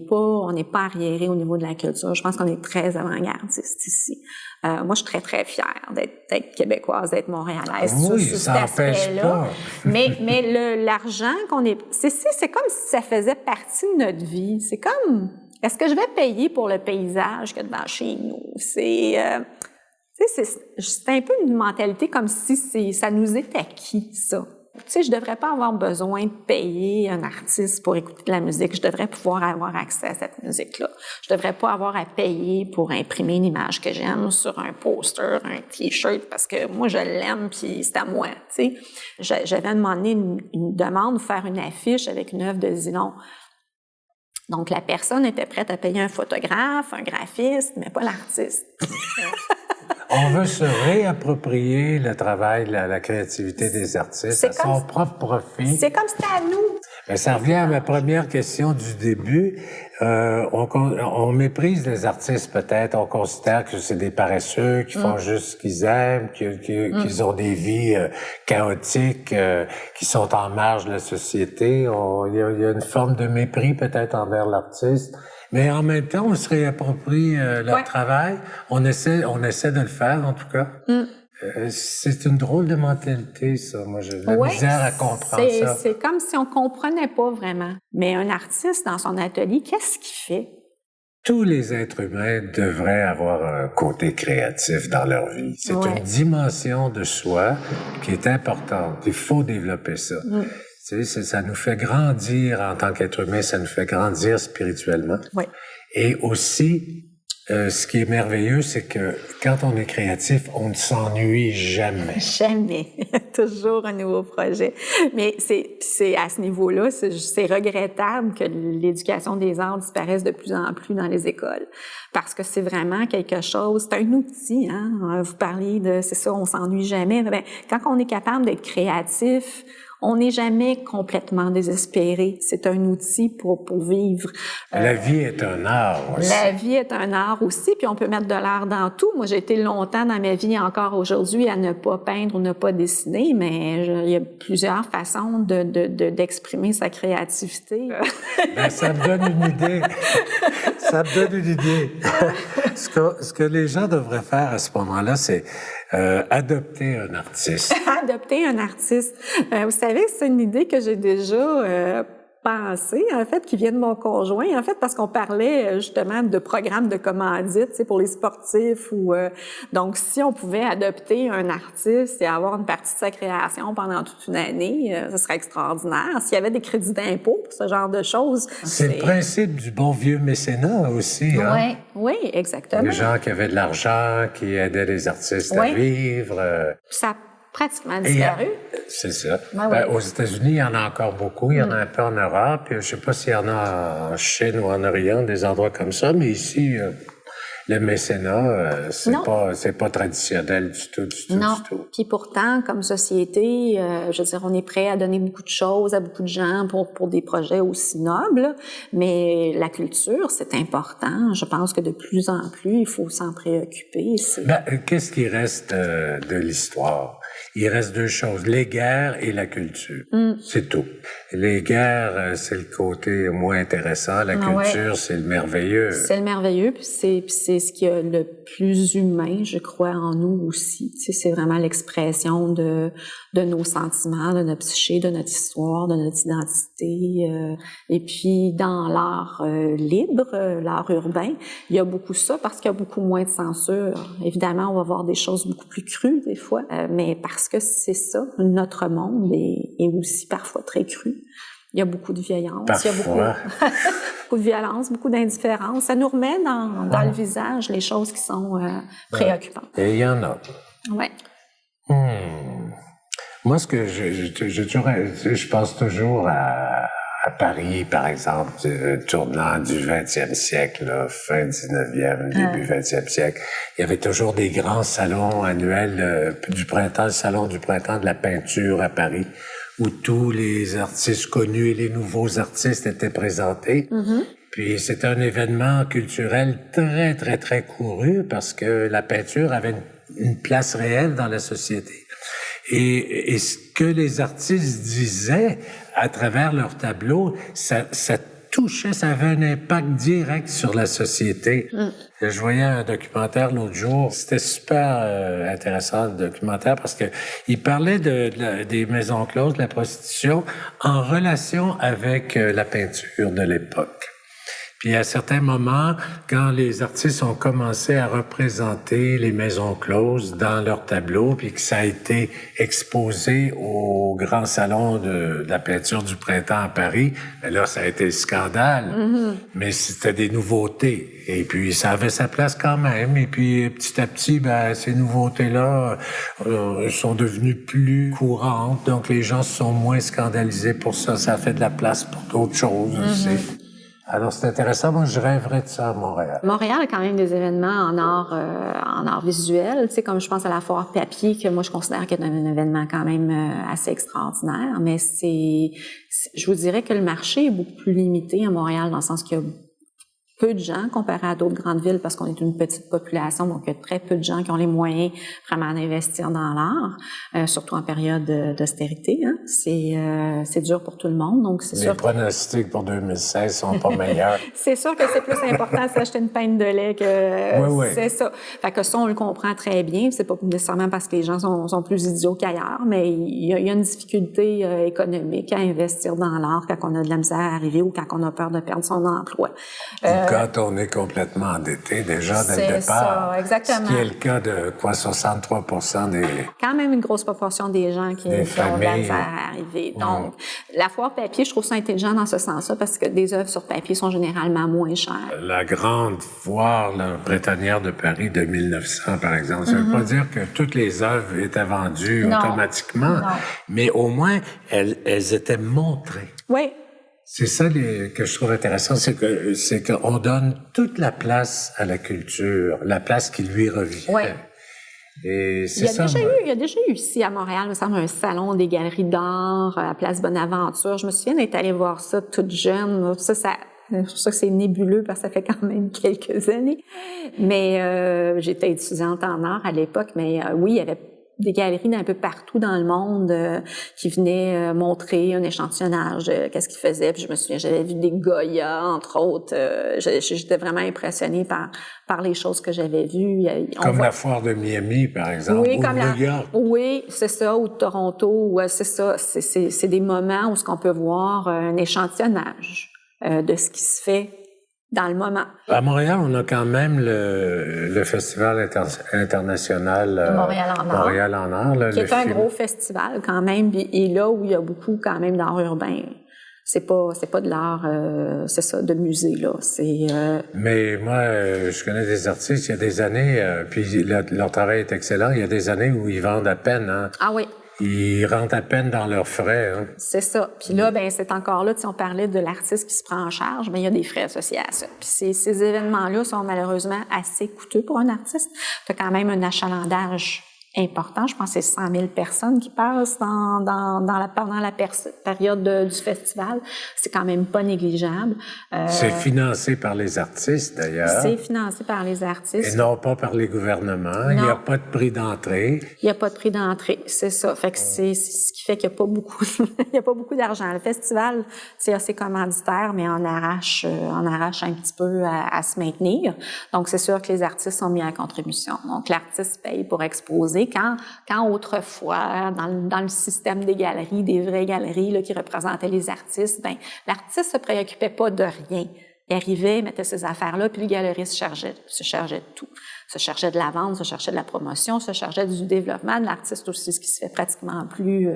pas arriéré au niveau de la culture. Je pense qu'on est très avant-gardiste ici. Moi, je suis très, très fière d'être québécoise, d'être montréalaise. Oui, ça n'empêche pas. Mais l'argent qu'on est... C'est comme si ça faisait partie de notre vie. C'est comme... Est-ce que je vais payer pour le paysage qu'il y a devant chez nous? C'est un peu une mentalité comme si ça nous est acquis, ça. Tu sais, je devrais pas avoir besoin de payer un artiste pour écouter de la musique. Je devrais pouvoir avoir accès à cette musique-là. Je devrais pas avoir à payer pour imprimer une image que j'aime sur un poster, un T-shirt, parce que moi, je l'aime, puis c'est à moi, tu sais. J'avais demandé une demande, faire une affiche avec une œuvre de Zilon. Donc, la personne était prête à payer un photographe, un graphiste, mais pas l'artiste. On veut se réapproprier le travail, la créativité des artistes à son propre profit. C'est comme c'était à nous. Mais ça revient à ma première question du début. On méprise les artistes peut-être. On considère que c'est des paresseux qui font juste ce qu'ils aiment, qu'ils ont des vies chaotiques, qui sont en marge de la société. Il y a une forme de mépris peut-être envers l'artiste. Mais en même temps, on se réapproprie leur travail. On essaie de le faire, en tout cas. C'est une drôle de mentalité, ça. Moi, j'ai de la misère à comprendre ça. C'est comme si on comprenait pas vraiment. Mais un artiste, dans son atelier, qu'est-ce qu'il fait? Tous les êtres humains devraient avoir un côté créatif dans leur vie. C'est une dimension de soi qui est importante. Il faut développer ça. Tu sais, ça nous fait grandir en tant qu'être humain, ça nous fait grandir spirituellement. Et aussi, ce qui est merveilleux, c'est que quand on est créatif, on ne s'ennuie jamais. Jamais. Toujours un nouveau projet. Mais c'est à ce niveau-là, c'est regrettable que l'éducation des arts disparaisse de plus en plus dans les écoles. Parce que c'est vraiment quelque chose, c'est un outil, hein. Vous parliez c'est ça, on s'ennuie jamais. Ben, quand on est capable d'être créatif, on n'est jamais complètement désespéré. C'est un outil pour vivre. La vie est un art aussi. La vie est un art aussi, puis on peut mettre de l'art dans tout. Moi, j'ai été longtemps dans ma vie, encore aujourd'hui, à ne pas peindre ou ne pas dessiner, mais il y a plusieurs façons d'exprimer sa créativité. Ben, ça me donne une idée. Ça me donne une idée. Ce que les gens devraient faire à ce moment-là, c'est adopter un artiste. Adopter un artiste. Vous savez, c'est une idée que j'ai déjà pensée, en fait, qui vient de mon conjoint, en fait, parce qu'on parlait justement de programmes de commandite, tu sais, pour les sportifs ou donc si on pouvait adopter un artiste et avoir une partie de sa création pendant toute une année, ce serait extraordinaire. S'il y avait des crédits d'impôt pour ce genre de choses. C'est le principe du bon vieux mécénat aussi, hein? Oui, exactement. Les gens qui avaient de l'argent, qui aidaient les artistes à vivre. Ça a pratiquement disparu. C'est ça. Aux États-Unis, il y en a encore beaucoup. Il y en a un peu en Europe. Je ne sais pas s'il y en a en Chine ou en Orient, des endroits comme ça, mais ici, le mécénat, c'est pas traditionnel du tout, du tout, non. du tout. Puis pourtant, comme société, je veux dire, on est prêt à donner beaucoup de choses à beaucoup de gens pour des projets aussi nobles, mais la culture, c'est important. Je pense que de plus en plus, il faut s'en préoccuper. Qu'est-ce qui reste de l'histoire? Il reste deux choses, les guerres et la culture. C'est tout. Les guerres, c'est le côté moins intéressant. La culture, c'est le merveilleux. C'est le merveilleux, puis c'est ce qui a le plus humain, je crois, en nous aussi. Tu sais, c'est vraiment l'expression de nos sentiments, de notre psyché, de notre histoire, de notre identité. Et puis, dans l'art libre, l'art urbain, il y a beaucoup ça parce qu'il y a beaucoup moins de censure. Évidemment, on va voir des choses beaucoup plus crues des fois, mais parce que c'est ça, notre monde est aussi parfois très cru. Il y a beaucoup de violence. Parfois. Il y a beaucoup de violence, beaucoup d'indifférence. Ça nous remet dans le visage les choses qui sont préoccupantes. Et il y en a. Oui. Moi, ce que je pense toujours à Paris, par exemple, tournant du 20e siècle, là, fin 19e, début 20e siècle, il y avait toujours des grands salons annuels du printemps, le salon du printemps de la peinture à Paris, où tous les artistes connus et les nouveaux artistes étaient présentés. Puis c'était un événement culturel très, très, très couru parce que la peinture avait une place réelle dans la société. Et ce que les artistes disaient à travers leurs tableaux, ça touchait, ça avait un impact direct sur la société. Je voyais un documentaire l'autre jour, c'était super intéressant le documentaire parce que il parlait des maisons closes, de la prostitution, en relation avec la peinture de l'époque. Puis à certains moments, quand les artistes ont commencé à représenter les maisons closes dans leurs tableaux, puis que ça a été exposé au grand salon de la peinture du printemps à Paris, ben là, ça a été le scandale. Mais c'était des nouveautés. Et puis, ça avait sa place quand même. Et puis, petit à petit, ben, ces nouveautés-là sont devenues plus courantes. Donc, les gens se sont moins scandalisés pour ça. Ça a fait de la place pour d'autres choses aussi. Alors, c'est intéressant. Moi, je rêverais de ça à Montréal. Montréal a quand même des événements en art visuel, tu sais, comme je pense à la foire papier, que moi, je considère qu'il y a un événement quand même assez extraordinaire. Mais je vous dirais que le marché est beaucoup plus limité à Montréal, dans le sens qu'il y a peu de gens comparé à d'autres grandes villes parce qu'on est une petite population, donc il y a très peu de gens qui ont les moyens vraiment d'investir dans l'art, surtout en période d'austérité. Hein. C'est dur pour tout le monde, donc c'est sûr. Les pronostics pour 2016 sont pas meilleurs. C'est sûr que c'est plus important d'acheter une pinte de lait que oui. C'est ça. Fait que ça, on le comprend très bien. C'est pas nécessairement parce que les gens sont plus idiots qu'ailleurs, mais il y a une difficulté économique à investir dans l'art quand on a de la misère à arriver ou quand on a peur de perdre son emploi. Quand on est complètement endetté déjà dès le départ. C'est ça, exactement. Ce qui est le cas de 63% des... Quand même une grosse proportion des gens qui ont de la misère à arriver. Donc, la foire papier, je trouve ça intelligent dans ce sens-là parce que des œuvres sur papier sont généralement moins chères. La grande foire printanière de Paris de 1900, par exemple, ça veut pas dire que toutes les œuvres étaient vendues automatiquement, mais au moins, elles étaient montrées. Oui. C'est ça que je trouve intéressant, c'est qu'on donne toute la place à la culture, la place qui lui revient. Oui. Et c'est il y a déjà eu ici à Montréal, il me semble, un salon des galeries d'art à Place Bonaventure. Je me souviens d'être allée voir ça toute jeune. C'est pour ça que c'est nébuleux parce que ça fait quand même quelques années. Mais j'étais étudiante en art à l'époque, mais oui, il y avait des galeries d'un peu partout dans le monde qui venaient montrer un échantillonnage de qu'est-ce qu'ils faisaient. Puis je me souviens, j'avais vu des Goya, entre autres. J'étais vraiment impressionnée par les choses que j'avais vues. Comme la foire de Miami, par exemple, ou New York. Oui, c'est ça, ou de Toronto. C'est ça. C'est des moments où on peut voir un échantillonnage de ce qui se fait dans le moment. À Montréal, on a quand même le Festival international Montréal en art. Là, qui est un gros festival quand même, et là où il y a beaucoup quand même d'art urbain. C'est pas de l'art, c'est ça, de musée, là. Mais moi, je connais des artistes, il y a des années, puis leur travail est excellent, il y a des années où ils vendent à peine, hein. Ah oui. ils rentrent à peine dans leurs frais. Hein. C'est ça. Puis là, ben c'est encore là, si on parlait de l'artiste qui se prend en charge, ben il y a des frais associés à ça. Puis ces événements-là sont malheureusement assez coûteux pour un artiste. Tu as quand même un achalandage important. Je pense que c'est 100 000 personnes qui passent pendant la période du festival. C'est quand même pas négligeable. C'est financé par les artistes, d'ailleurs. C'est financé par les artistes. Et non pas par les gouvernements. Il n'y a pas de prix d'entrée. Il n'y a pas de prix d'entrée, c'est ça. Fait que c'est ce qui fait qu'il n'y a pas beaucoup, il y a pas beaucoup d'argent. Le festival, c'est assez commanditaire, mais on arrache un petit peu à se maintenir. Donc, c'est sûr que les artistes sont mis en contribution. Donc, l'artiste paye pour exposer. Quand autrefois, dans le système des galeries, des vraies galeries là, qui représentaient les artistes, ben l'artiste se préoccupait pas de rien. Il arrivait, mettait ses affaires là, puis le galeriste se chargeait de tout. Se chargeait de la vente, se chargeait de la promotion, se chargeait du développement de l'artiste aussi, ce qui se fait pratiquement plus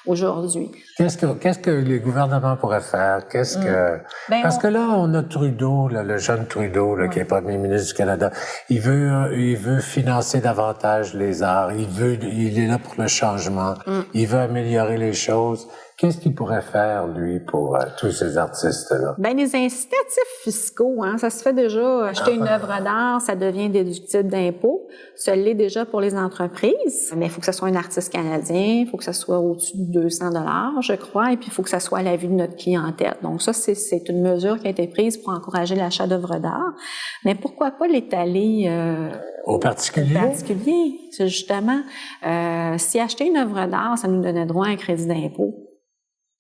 aujourd'hui. Qu'est-ce que les gouvernements pourraient faire? Parce que là, on a Trudeau, là, le jeune Trudeau, là, qui est premier ministre du Canada. Il veut financer davantage les arts. Il est là pour le changement. Il veut améliorer les choses. Qu'est-ce qu'il pourrait faire, lui, pour tous ces artistes-là? Ben, les incitatifs fiscaux, hein, ça se fait déjà. Acheter une œuvre d'art, ça devient déductible d'impôts. Ça l'est déjà pour les entreprises. Mais il faut que ce soit un artiste canadien, il faut que ça soit au-dessus de 200 $, je crois, et puis il faut que ça soit à la vue de notre clientèle. Donc ça, c'est une mesure qui a été prise pour encourager l'achat d'œuvres d'art. Mais pourquoi pas l'étaler aux particuliers? Aux particuliers, c'est justement. Si acheter une œuvre d'art, ça nous donnait droit à un crédit d'impôt.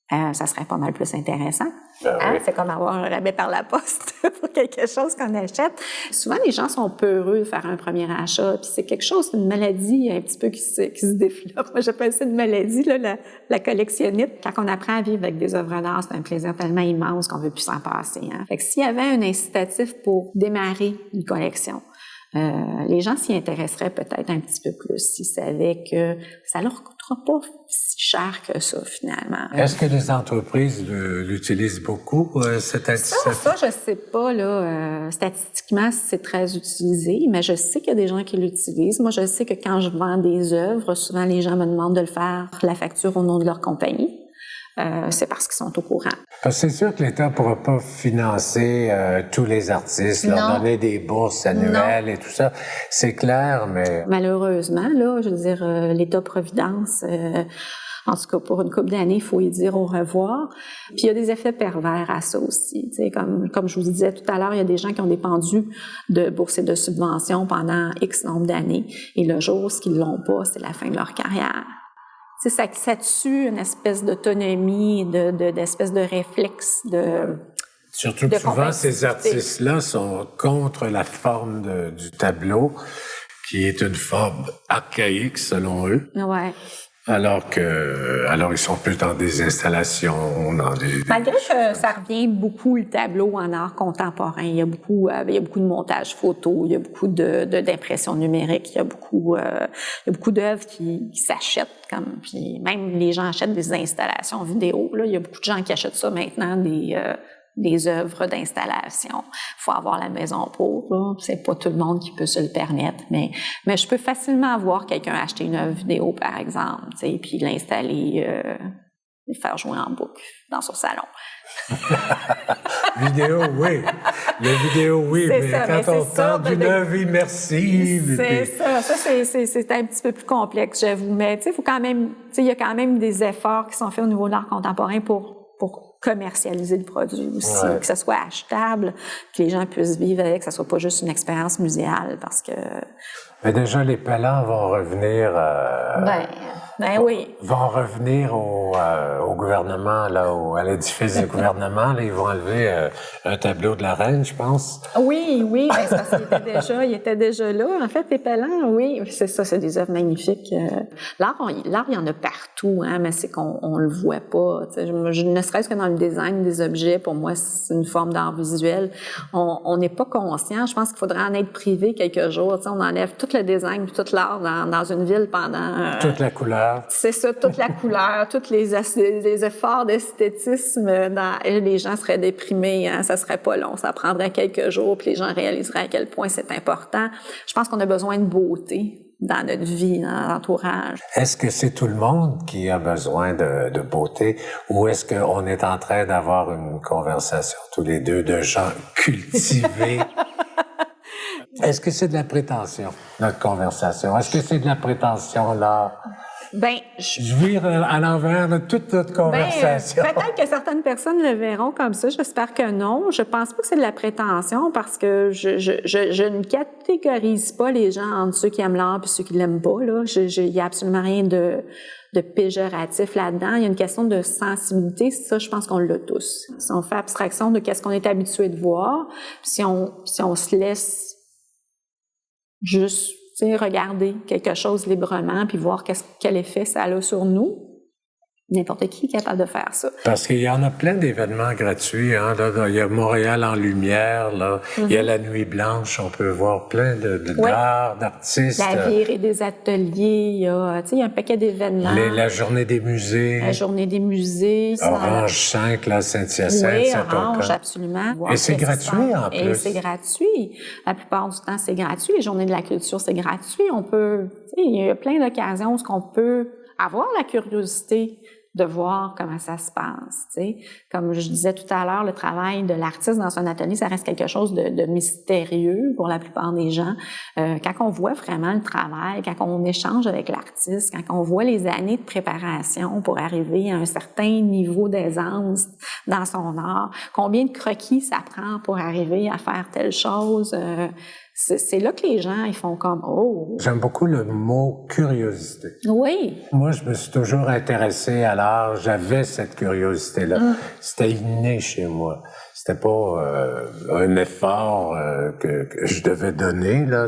Ça serait pas mal plus intéressant. Oui. C'est comme avoir un rabais par la poste pour quelque chose qu'on achète. Souvent, les gens sont peureux de faire un premier achat, puis c'est quelque chose, une maladie un petit peu qui se développe. Moi, j'appelle ça une maladie, là, la collectionnite. Quand on apprend à vivre avec des œuvres d'art, c'est un plaisir tellement immense qu'on veut plus s'en passer. Hein. Fait que s'il y avait un incitatif pour démarrer une collection, les gens s'y intéresseraient peut-être un petit peu plus s'ils savaient que ça leur coûtera pas si cher que ça, finalement. Est-ce que les entreprises l'utilisent beaucoup, cet incitatif? Ça, je sais pas, là, statistiquement, c'est très utilisé, mais je sais qu'il y a des gens qui l'utilisent. Moi, je sais que quand je vends des œuvres, souvent les gens me demandent de le faire, la facture au nom de leur compagnie. C'est parce qu'ils sont au courant. Parce que c'est sûr que l'État ne pourra pas financer tous les artistes, leur donner des bourses annuelles et tout ça. C'est clair, mais... Malheureusement, là, je veux dire, l'État-providence... en tout cas, pour une couple d'années, il faut y dire au revoir. Puis il y a des effets pervers à ça aussi. Tu sais, comme je vous disais tout à l'heure, il y a des gens qui ont dépendu de bourses et de subventions pendant X nombre d'années. Et le jour où ils l'ont pas, c'est la fin de leur carrière. Tu sais, ça tue une espèce d'autonomie, d'espèce de réflexe, Surtout que souvent, ces artistes-là sont contre la forme du tableau, qui est une forme archaïque, selon eux. Ouais. Alors ils sont plus dans des installations, Malgré que ça revient beaucoup le tableau en art contemporain, il y a beaucoup de montage photo, il y a beaucoup d'impressions numériques, il y a beaucoup d'œuvres qui s'achètent puis même les gens achètent des installations vidéo. Là, il y a beaucoup de gens qui achètent ça maintenant, des œuvres d'installation. Il faut avoir la maison pour, là. C'est pas tout le monde qui peut se le permettre, mais je peux facilement voir quelqu'un acheter une œuvre vidéo, par exemple, tu sais, puis l'installer, le faire jouer en boucle dans son salon. Vidéo, oui. Le vidéo, oui, mais ça, quand on parle d'une œuvre immersive... C'est ça. Ça, c'est un petit peu plus complexe, j'avoue. Mais, tu sais, il faut quand même... Tu sais, il y a quand même des efforts qui sont faits au niveau de l'art contemporain pour commercialiser le produit aussi, que ça soit achetable, que les gens puissent vivre avec, que ça soit pas juste une expérience muséale, parce que... Mais déjà, les palans vont revenir... oui. Vont revenir au gouvernement, là, à l'édifice du gouvernement. Là, ils vont enlever un tableau de la reine, je pense. Oui, c'est parce qu'il était déjà là. En fait, les palans, oui, c'est ça, c'est des œuvres magnifiques. L'art, il y en a partout, hein, mais c'est qu'on le voit pas. Ne serait-ce que dans le design des objets, pour moi, c'est une forme d'art visuel. On n'est pas conscient. Je pense qu'il faudrait en être privé quelques jours. On enlève tout le design puis tout l'art dans une ville pendant... toute la couleur. C'est ça, toute la couleur, tous les efforts d'esthétisme. Les gens seraient déprimés, hein, ça serait pas long, ça prendrait quelques jours, puis les gens réaliseraient à quel point c'est important. Je pense qu'on a besoin de beauté. dans notre vie, dans notre entourage. Est-ce que c'est tout le monde qui a besoin de beauté ou est-ce qu'on est en train d'avoir une conversation tous les deux de gens cultivés? Est-ce que c'est de la prétention, notre conversation? Est-ce que c'est de la prétention, là? Ben, je vire à l'envers de toute notre conversation. Peut-être que certaines personnes le verront comme ça. J'espère que non. Je pense pas que c'est de la prétention parce que je ne catégorise pas les gens entre ceux qui aiment l'art et ceux qui l'aiment pas. Là, il y a absolument rien de péjoratif là-dedans. Il y a une question de sensibilité. Ça, je pense qu'on l'a tous. Si on fait abstraction de qu'est-ce qu'on est habitué de voir, puis si on se laisse juste regarder quelque chose librement puis voir quel effet ça a sur nous. N'importe qui est capable de faire ça. Parce qu'il y en a plein d'événements gratuits. Hein? Là, il y a Montréal en lumière, là. Il y a la Nuit Blanche, on peut voir plein d'art, d'artistes. La virée des ateliers, il y a un paquet d'événements. La Journée des musées. La Journée des musées. Orange 5, là, Saint-Hyacinthe. Oui, Orange, absolument. Et c'est gratuit, en plus. Et c'est gratuit. La plupart du temps, c'est gratuit. Les Journées de la culture, c'est gratuit. On peut, il y a plein d'occasions où on peut avoir la curiosité de voir comment ça se passe, tu sais. Comme je disais tout à l'heure, le travail de l'artiste dans un atelier, ça reste quelque chose de mystérieux pour la plupart des gens. Quand on voit vraiment le travail, quand on échange avec l'artiste, quand on voit les années de préparation pour arriver à un certain niveau d'aisance dans son art, combien de croquis ça prend pour arriver à faire telle chose, c'est là que les gens, ils font comme « Oh! » J'aime beaucoup le mot « curiosité ». Oui. Moi, je me suis toujours intéressé à l'art. J'avais cette curiosité-là. C'était inné chez moi. C'était pas un effort que je devais donner, là.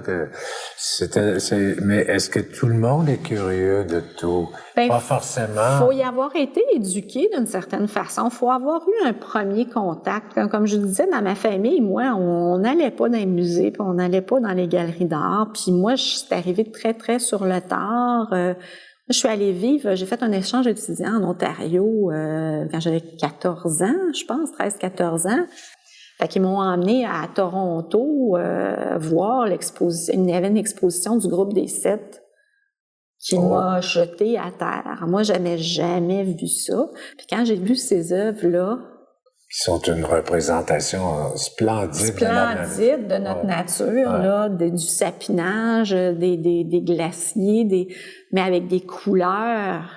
Mais est-ce que tout le monde est curieux de tout? Pas forcément. Faut y avoir été éduqué d'une certaine façon. Faut avoir eu un premier contact. Comme je disais, dans ma famille, moi, on n'allait pas dans les musées, puis on n'allait pas dans les galeries d'art. Puis moi, c'est arrivé très, très sur le tard. Je suis allée vivre, j'ai fait un échange étudiant en Ontario quand j'avais 14 ans, je pense, 13-14 ans. Fait qu'ils m'ont emmenée à Toronto voir l'exposition. Il y avait une exposition du groupe des 7 qui m'a jetée à terre. Moi, j'avais jamais vu ça. Puis quand j'ai vu ces œuvres-là, qui sont une représentation splendide de notre nature, là, du sapinage, des glaciers, mais avec des couleurs,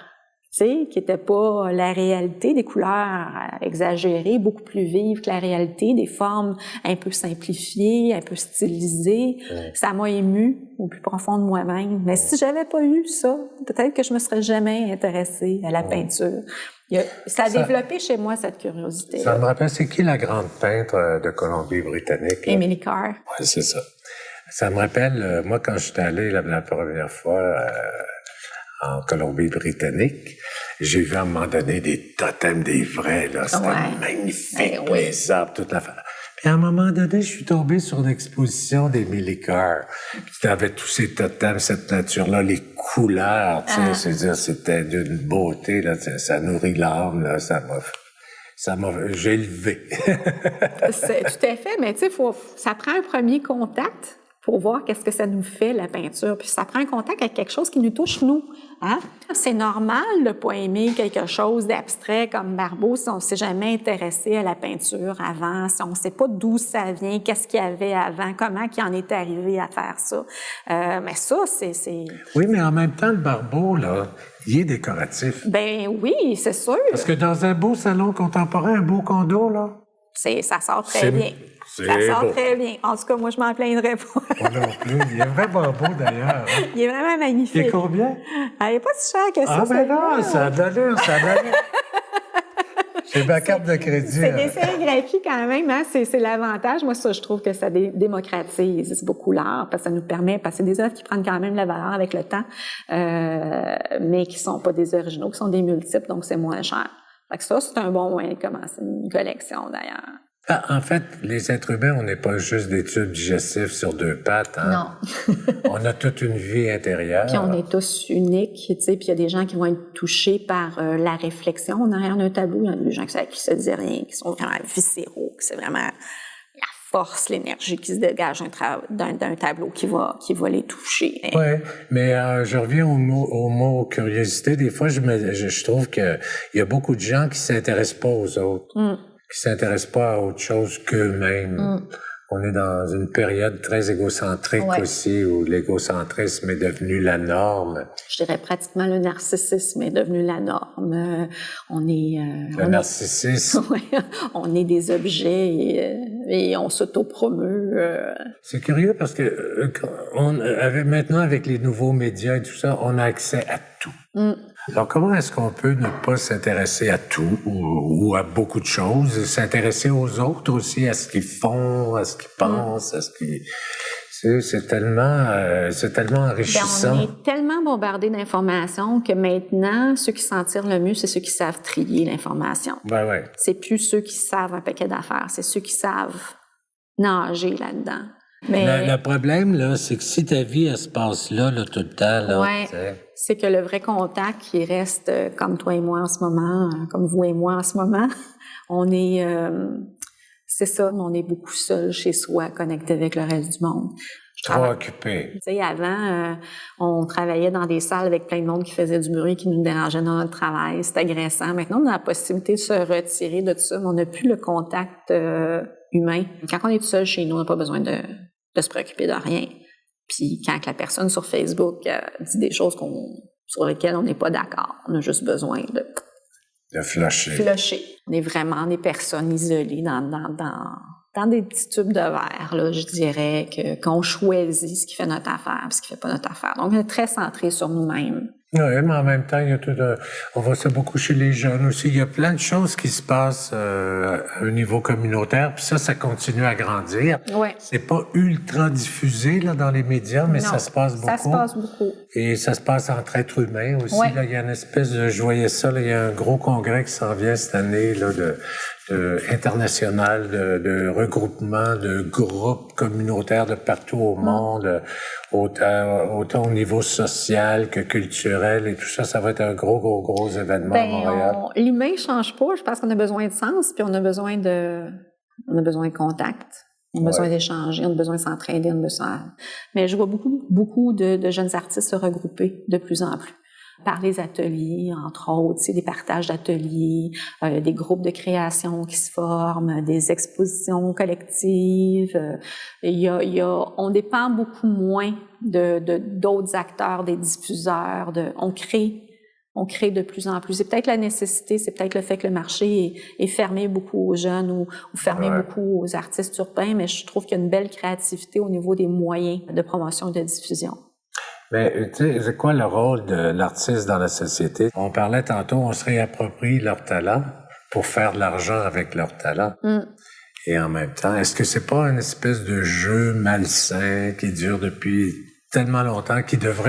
tu sais, qui n'étaient pas la réalité, des couleurs exagérées, beaucoup plus vives que la réalité, des formes un peu simplifiées, un peu stylisées. Ça m'a émue au plus profond de moi-même. Mais si j'avais pas eu ça, peut-être que je me serais jamais intéressée à la peinture. Ça a développé chez moi cette curiosité. Ça me rappelle, c'est qui la grande peintre de Colombie-Britannique? Emily Carr. Oui, c'est ça. Ça me rappelle, moi, quand je suis allé la première fois en Colombie-Britannique, j'ai vu à un moment donné des totems, des vrais, là. C'était magnifique, les arbres, toute la famille. Et à un moment donné, je suis tombé sur l'exposition d'Emily Carr. Puis avait tous ces totems, cette nature-là, les couleurs, tu sais, c'est-à-dire, c'était d'une beauté, là, ça nourrit l'âme, là, j'ai levé. C'est tout à fait, mais tu sais, ça prend un premier contact pour voir qu'est-ce que ça nous fait, la peinture. Puis ça prend un contact avec quelque chose qui nous touche, nous. Hein? C'est normal de ne pas aimer quelque chose d'abstrait comme Barbeau si on ne s'est jamais intéressé à la peinture avant, si on ne sait pas d'où ça vient, qu'est-ce qu'il y avait avant, comment il en est arrivé à faire ça. Mais ça, c'est... Oui, mais en même temps, le Barbeau, là, il est décoratif. Ben oui, c'est sûr. Parce que dans un beau salon contemporain, un beau condo, là... Ça sort très bien. Ça sort très bien. En tout cas, moi, je m'en plaindrais pas. Moi non plus. Il est vraiment beau, d'ailleurs. Hein? Il est vraiment magnifique. Il est combien? Il n'est pas si cher que ça. Ah, ben non, ça a de l'allure, ça a de l'allure. J'ai ma carte de crédit. C'est des sérigraphies quand même, hein? C'est l'avantage. Moi, ça, je trouve que ça démocratise beaucoup l'art, parce que ça nous permet, parce que c'est des œuvres qui prennent quand même la valeur avec le temps, mais qui sont pas des originaux, qui sont des multiples, donc c'est moins cher. Fait que ça, c'est un bon moyen de commencer une collection, d'ailleurs. En fait, les êtres humains, on n'est pas juste des tubes digestifs sur deux pattes. Hein? Non. On a toute une vie intérieure. Puis on est tous uniques, tu sais, puis il y a des gens qui vont être touchés par la réflexion en arrière d'un tableau. Il y a des gens qui se disent rien, qui sont vraiment viscéraux, que c'est vraiment la force, l'énergie qui se dégage d'un tableau qui va les toucher. Oui, mais je reviens au mot curiosité. Des fois, je trouve que il y a beaucoup de gens qui s'intéressent pas aux autres, qui s'intéressent pas à autre chose qu'eux-mêmes. On est dans une période très égocentrique aussi, où l'égocentrisme est devenu la norme. Je dirais pratiquement le narcissisme est devenu la norme. Narcissisme. On est des objets et on s'autopromeut. C'est curieux parce que maintenant, avec les nouveaux médias et tout ça, on a accès à tout. Alors, comment est-ce qu'on peut ne pas s'intéresser à tout ou à beaucoup de choses, s'intéresser aux autres aussi, à ce qu'ils font, à ce qu'ils pensent, à ce qu'ils... C'est tellement enrichissant. On est tellement bombardé d'informations que maintenant, ceux qui s'en tirent le mieux, c'est ceux qui savent trier l'information. Ouais. C'est plus ceux qui savent un paquet d'affaires, c'est ceux qui savent nager là-dedans. Mais le problème, là, c'est que si ta vie, elle se passe là tout le temps, là, c'est que le vrai contact qui reste comme toi et moi en ce moment, comme vous et moi en ce moment, on est... c'est ça, on est beaucoup seul chez soi, connecté avec le reste du monde. Trop occupé. Tu sais, avant, on travaillait dans des salles avec plein de monde qui faisait du bruit, qui nous dérangeait dans notre travail. C'était agressant. Maintenant, on a la possibilité de se retirer de tout ça, mais on n'a plus le contact humain. Quand on est tout seul chez nous, on n'a pas besoin de se préoccuper de rien. Puis quand la personne sur Facebook dit des choses sur lesquelles on n'est pas d'accord, on a juste besoin de flusher. On est vraiment des personnes isolées dans des petits tubes de verre, là, je dirais, qu'on choisit ce qui fait notre affaire et ce qui fait pas notre affaire. Donc, on est très centré sur nous-mêmes. Oui, mais en même temps, il y a on voit ça beaucoup chez les jeunes aussi. Il y a plein de choses qui se passent à un niveau communautaire, puis ça continue à grandir. Ouais. C'est pas ultra diffusé là dans les médias, mais ça se passe beaucoup. Ça se passe beaucoup. Et ça se passe entre êtres humains aussi. Ouais. Là, il y a une espèce de, je voyais ça, là, il y a un gros congrès qui s'en vient cette année là international de regroupement de groupes communautaires de partout au monde, autant au niveau social que culturel et tout ça. Ça va être un gros événement à Montréal. L'humain change pas. Je pense qu'on a besoin de sens, puis on a besoin de contact. On a besoin d'échanger, on a besoin de s'entraider, Mais je vois beaucoup de jeunes artistes se regrouper de plus en plus. Par les ateliers, entre autres, des partages d'ateliers, des groupes de création qui se forment, des expositions collectives. On dépend beaucoup moins d'autres acteurs, des diffuseurs. On crée de plus en plus. C'est peut-être la nécessité, c'est peut-être le fait que le marché est fermé beaucoup aux jeunes ou fermé beaucoup aux artistes urbains, mais je trouve qu'il y a une belle créativité au niveau des moyens de promotion et de diffusion. Mais tu sais, c'est quoi le rôle de l'artiste dans la société? On parlait tantôt, on se réapproprie leur talent pour faire de l'argent avec leur talent. Et en même temps, est-ce que c'est pas une espèce de jeu malsain qui dure depuis tellement longtemps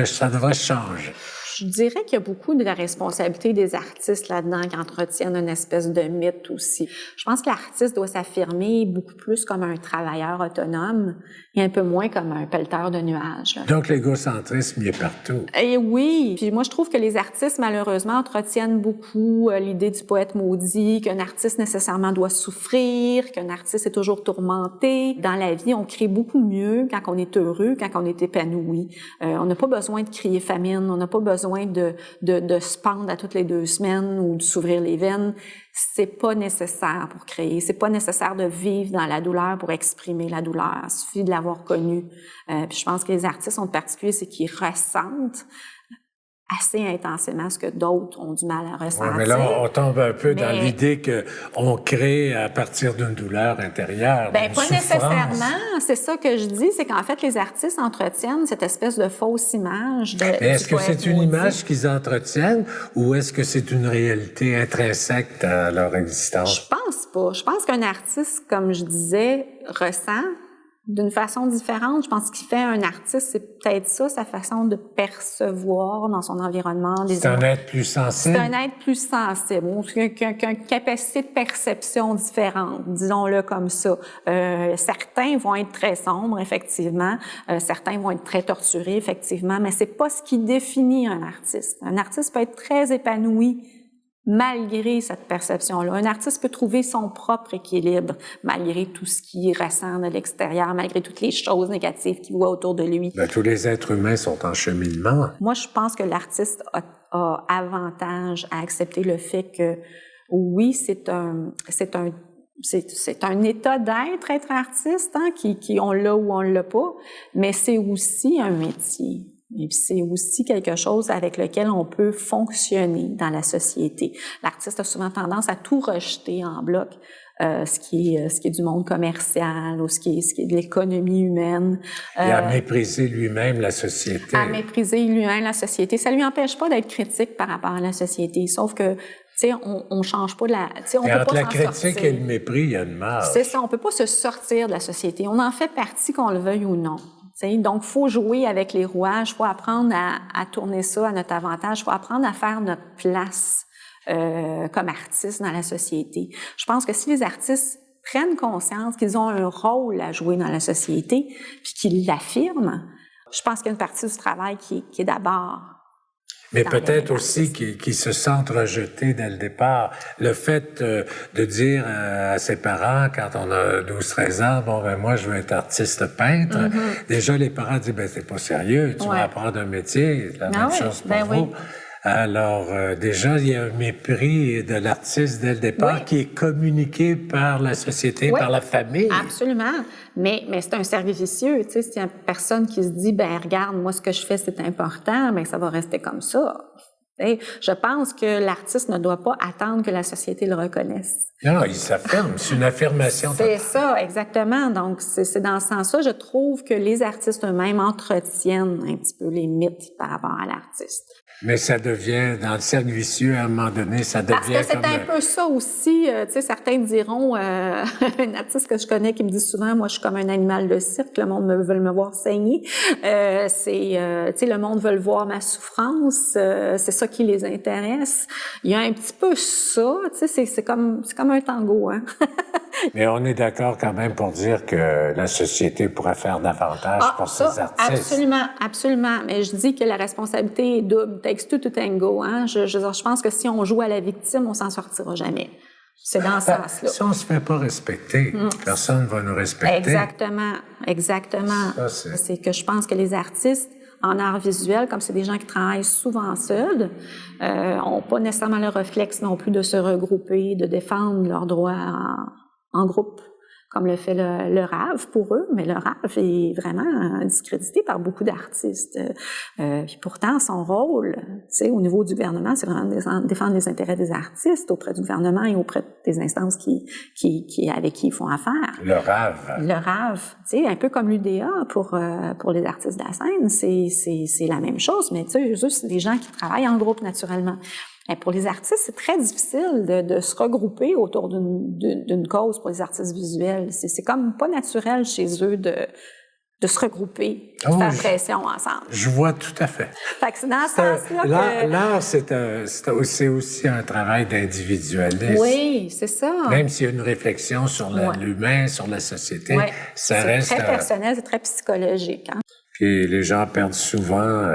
ça devrait changer? Je dirais qu'il y a beaucoup de la responsabilité des artistes là-dedans qui entretiennent une espèce de mythe aussi. Je pense que l'artiste doit s'affirmer beaucoup plus comme un travailleur autonome et un peu moins comme un pelleteur de nuages. Donc, l'égocentrisme, il est partout. Et oui. Puis moi, je trouve que les artistes, malheureusement, entretiennent beaucoup l'idée du poète maudit, qu'un artiste nécessairement doit souffrir, qu'un artiste est toujours tourmenté. Dans la vie, on crée beaucoup mieux quand on est heureux, quand on est épanoui. On n'a pas besoin de crier famine, on n'a pas besoin de se pendre à toutes les 2 semaines ou de s'ouvrir les veines. C'est pas nécessaire pour créer. C'est pas nécessaire de vivre dans la douleur pour exprimer la douleur. Il suffit de l'avoir connue. Puis je pense que les artistes en particulier, c'est qu'ils ressentent assez intensément ce que d'autres ont du mal à ressentir. Ouais, mais là, on tombe un peu dans l'idée qu'on crée à partir d'une douleur intérieure. Pas nécessairement. C'est ça que je dis, c'est qu'en fait, les artistes entretiennent cette espèce de fausse image. Mais est-ce que c'est une image qu'ils entretiennent ou est-ce que c'est une réalité intrinsèque à leur existence? Je pense pas. Je pense qu'un artiste, comme je disais, ressent d'une façon différente. Je pense qu'il fait un artiste, c'est peut-être ça, sa façon de percevoir dans son environnement. C'est un être plus sensible. C'est un être plus sensible, qu'une capacité de perception différente, disons-le comme ça. Certains vont être très sombres, effectivement. Certains vont être très torturés, effectivement, mais c'est pas ce qui définit un artiste. Un artiste peut être très épanoui malgré cette perception-là. Un artiste peut trouver son propre équilibre, malgré tout ce qu'il ressent de l'extérieur, malgré toutes les choses négatives qu'il voit autour de lui. Ben, tous les êtres humains sont en cheminement. Moi, je pense que l'artiste a avantage à accepter le fait que, oui, c'est un état d'être, être artiste, hein, qui on l'a ou on l'a pas, mais c'est aussi un métier. Et puis c'est aussi quelque chose avec lequel on peut fonctionner dans la société. L'artiste a souvent tendance à tout rejeter en bloc, ce qui est du monde commercial ou ce qui est de l'économie humaine. Et à mépriser lui-même la société. À mépriser lui-même la société. Ça lui empêche pas d'être critique par rapport à la société, sauf que tu sais, on change pas de la... Tu sais, on peut entre pas la s'en critique sortir. et le mépris, il y a une marge. C'est ça, on peut pas se sortir de la société. On en fait partie, qu'on le veuille ou non. T'sais, donc, faut jouer avec les rouages, faut apprendre à tourner ça à notre avantage, faut apprendre à faire notre place comme artiste dans la société. Je pense que si les artistes prennent conscience qu'ils ont un rôle à jouer dans la société, puis qu'ils l'affirment, je pense qu'il y a une partie du travail qui est d'abord... Mais peut-être aussi qu'ils se sentent rejetés dès le départ. Le fait de dire à ses parents, quand on a 12-13 ans, bon, ben moi, je veux être artiste peintre, déjà, les parents disent, ben c'est pas sérieux, tu vas apprendre un métier, c'est la même chose pour vous. Oui. Alors, déjà, il y a un mépris de l'artiste dès le départ qui est communiqué par la société, par la famille. Absolument. Mais c'est un cercle vicieux, tu sais, s'il y a une personne qui se dit, ben regarde, moi, ce que je fais, c'est important, ben ça va rester comme ça. Et je pense que l'artiste ne doit pas attendre que la société le reconnaisse. Non, il s'affirme. C'est une affirmation. C'est ça, exactement. Donc, c'est dans ce sens-là, je trouve que les artistes eux-mêmes entretiennent un petit peu les mythes par rapport à l'artiste. Mais ça devient, dans le cercle vicieux, à un moment donné, ça devient Parce que c'est un peu ça aussi. Tu sais, certains diront, un artiste que je connais qui me dit souvent, moi, je suis comme un animal de cirque, le monde veut me voir saigner. Tu sais, le monde veut voir ma souffrance, c'est ça qui les intéresse. Il y a un petit peu ça, tu sais, c'est comme un tango, hein. Mais on est d'accord quand même pour dire que la société pourrait faire davantage pour ces artistes. Absolument, absolument. Mais je dis que la responsabilité est double. Takes two to tango, hein. Je pense que si on joue à la victime, on s'en sortira jamais. C'est dans ce sens-là. Si on se fait pas respecter, personne va nous respecter. Exactement, exactement. C'est que je pense que les artistes en art visuel, comme c'est des gens qui travaillent souvent seuls, ont pas nécessairement le réflexe non plus de se regrouper, de défendre leurs droits en groupe, comme le fait le RAV pour eux, mais le RAV est vraiment discrédité par beaucoup d'artistes. Puis pourtant, son rôle, tu sais, au niveau du gouvernement, c'est vraiment de défendre les intérêts des artistes auprès du gouvernement et auprès des instances avec qui ils font affaire. Le RAV. Le RAV, tu sais, un peu comme l'UDA pour les artistes de la scène, c'est la même chose, mais tu sais, juste c'est des gens qui travaillent en groupe naturellement. Et pour les artistes, c'est très difficile de se regrouper autour d'une cause pour les artistes visuels. C'est comme pas naturel chez eux de se regrouper, de faire pression ensemble. Je vois tout à fait. Fait que c'est dans ce sens-là L'art, c'est aussi un travail d'individualisme. Oui, c'est ça. Même s'il y a une réflexion sur l'humain, sur la société, ça reste... C'est très personnel, c'est très psychologique, hein. Puis les gens perdent souvent,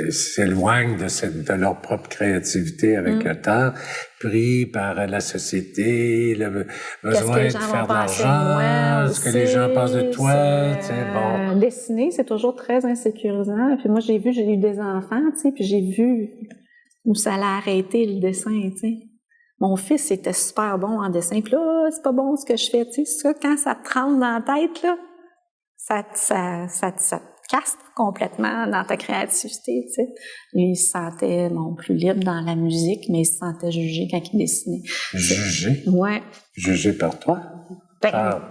ils s'éloignent de leur propre créativité avec le temps, pris par la société, le besoin de faire de l'argent, ce que les gens pensent de toi, tu sais, bon. Dessiner, c'est toujours très insécurisant. Puis moi, j'ai eu des enfants, tu sais, puis j'ai vu où ça allait arrêter le dessin, tu sais. Mon fils était super bon en dessin, puis là, c'est pas bon ce que je fais, tu sais. Ça, quand ça te rentre dans la tête, là, ça castre complètement dans ta créativité, tu sais. Lui, il se sentait, plus libre dans la musique, mais il se sentait jugé quand il dessinait. Jugé? Ouais. Jugé par toi? Par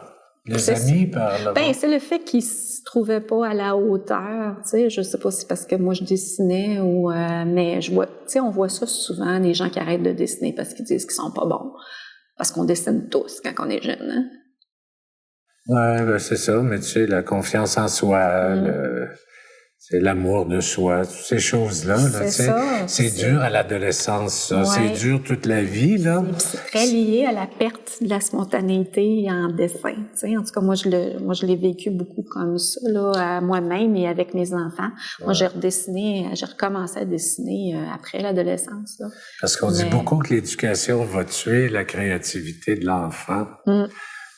les amis, par le... c'est le fait qu'il se trouvait pas à la hauteur, tu sais. Je sais pas si c'est parce que moi je dessinais ou... mais je vois, tu sais, on voit ça souvent, des gens qui arrêtent de dessiner parce qu'ils disent qu'ils sont pas bons. Parce qu'on dessine tous quand on est jeune, hein. Ouais, ben c'est ça, mais tu sais, la confiance en soi, C'est l'amour de soi, toutes ces choses-là. Là, C'est ça. C'est dur à l'adolescence, ça. Ouais. C'est dur toute la vie, là. Et puis c'est très lié à la perte de la spontanéité en dessin. En tout cas, moi, je l'ai vécu beaucoup comme ça, là, à moi-même et avec mes enfants. Ouais. Moi, j'ai recommencé à dessiner après l'adolescence. Là. Parce qu'on dit beaucoup que l'éducation va tuer la créativité de l'enfant.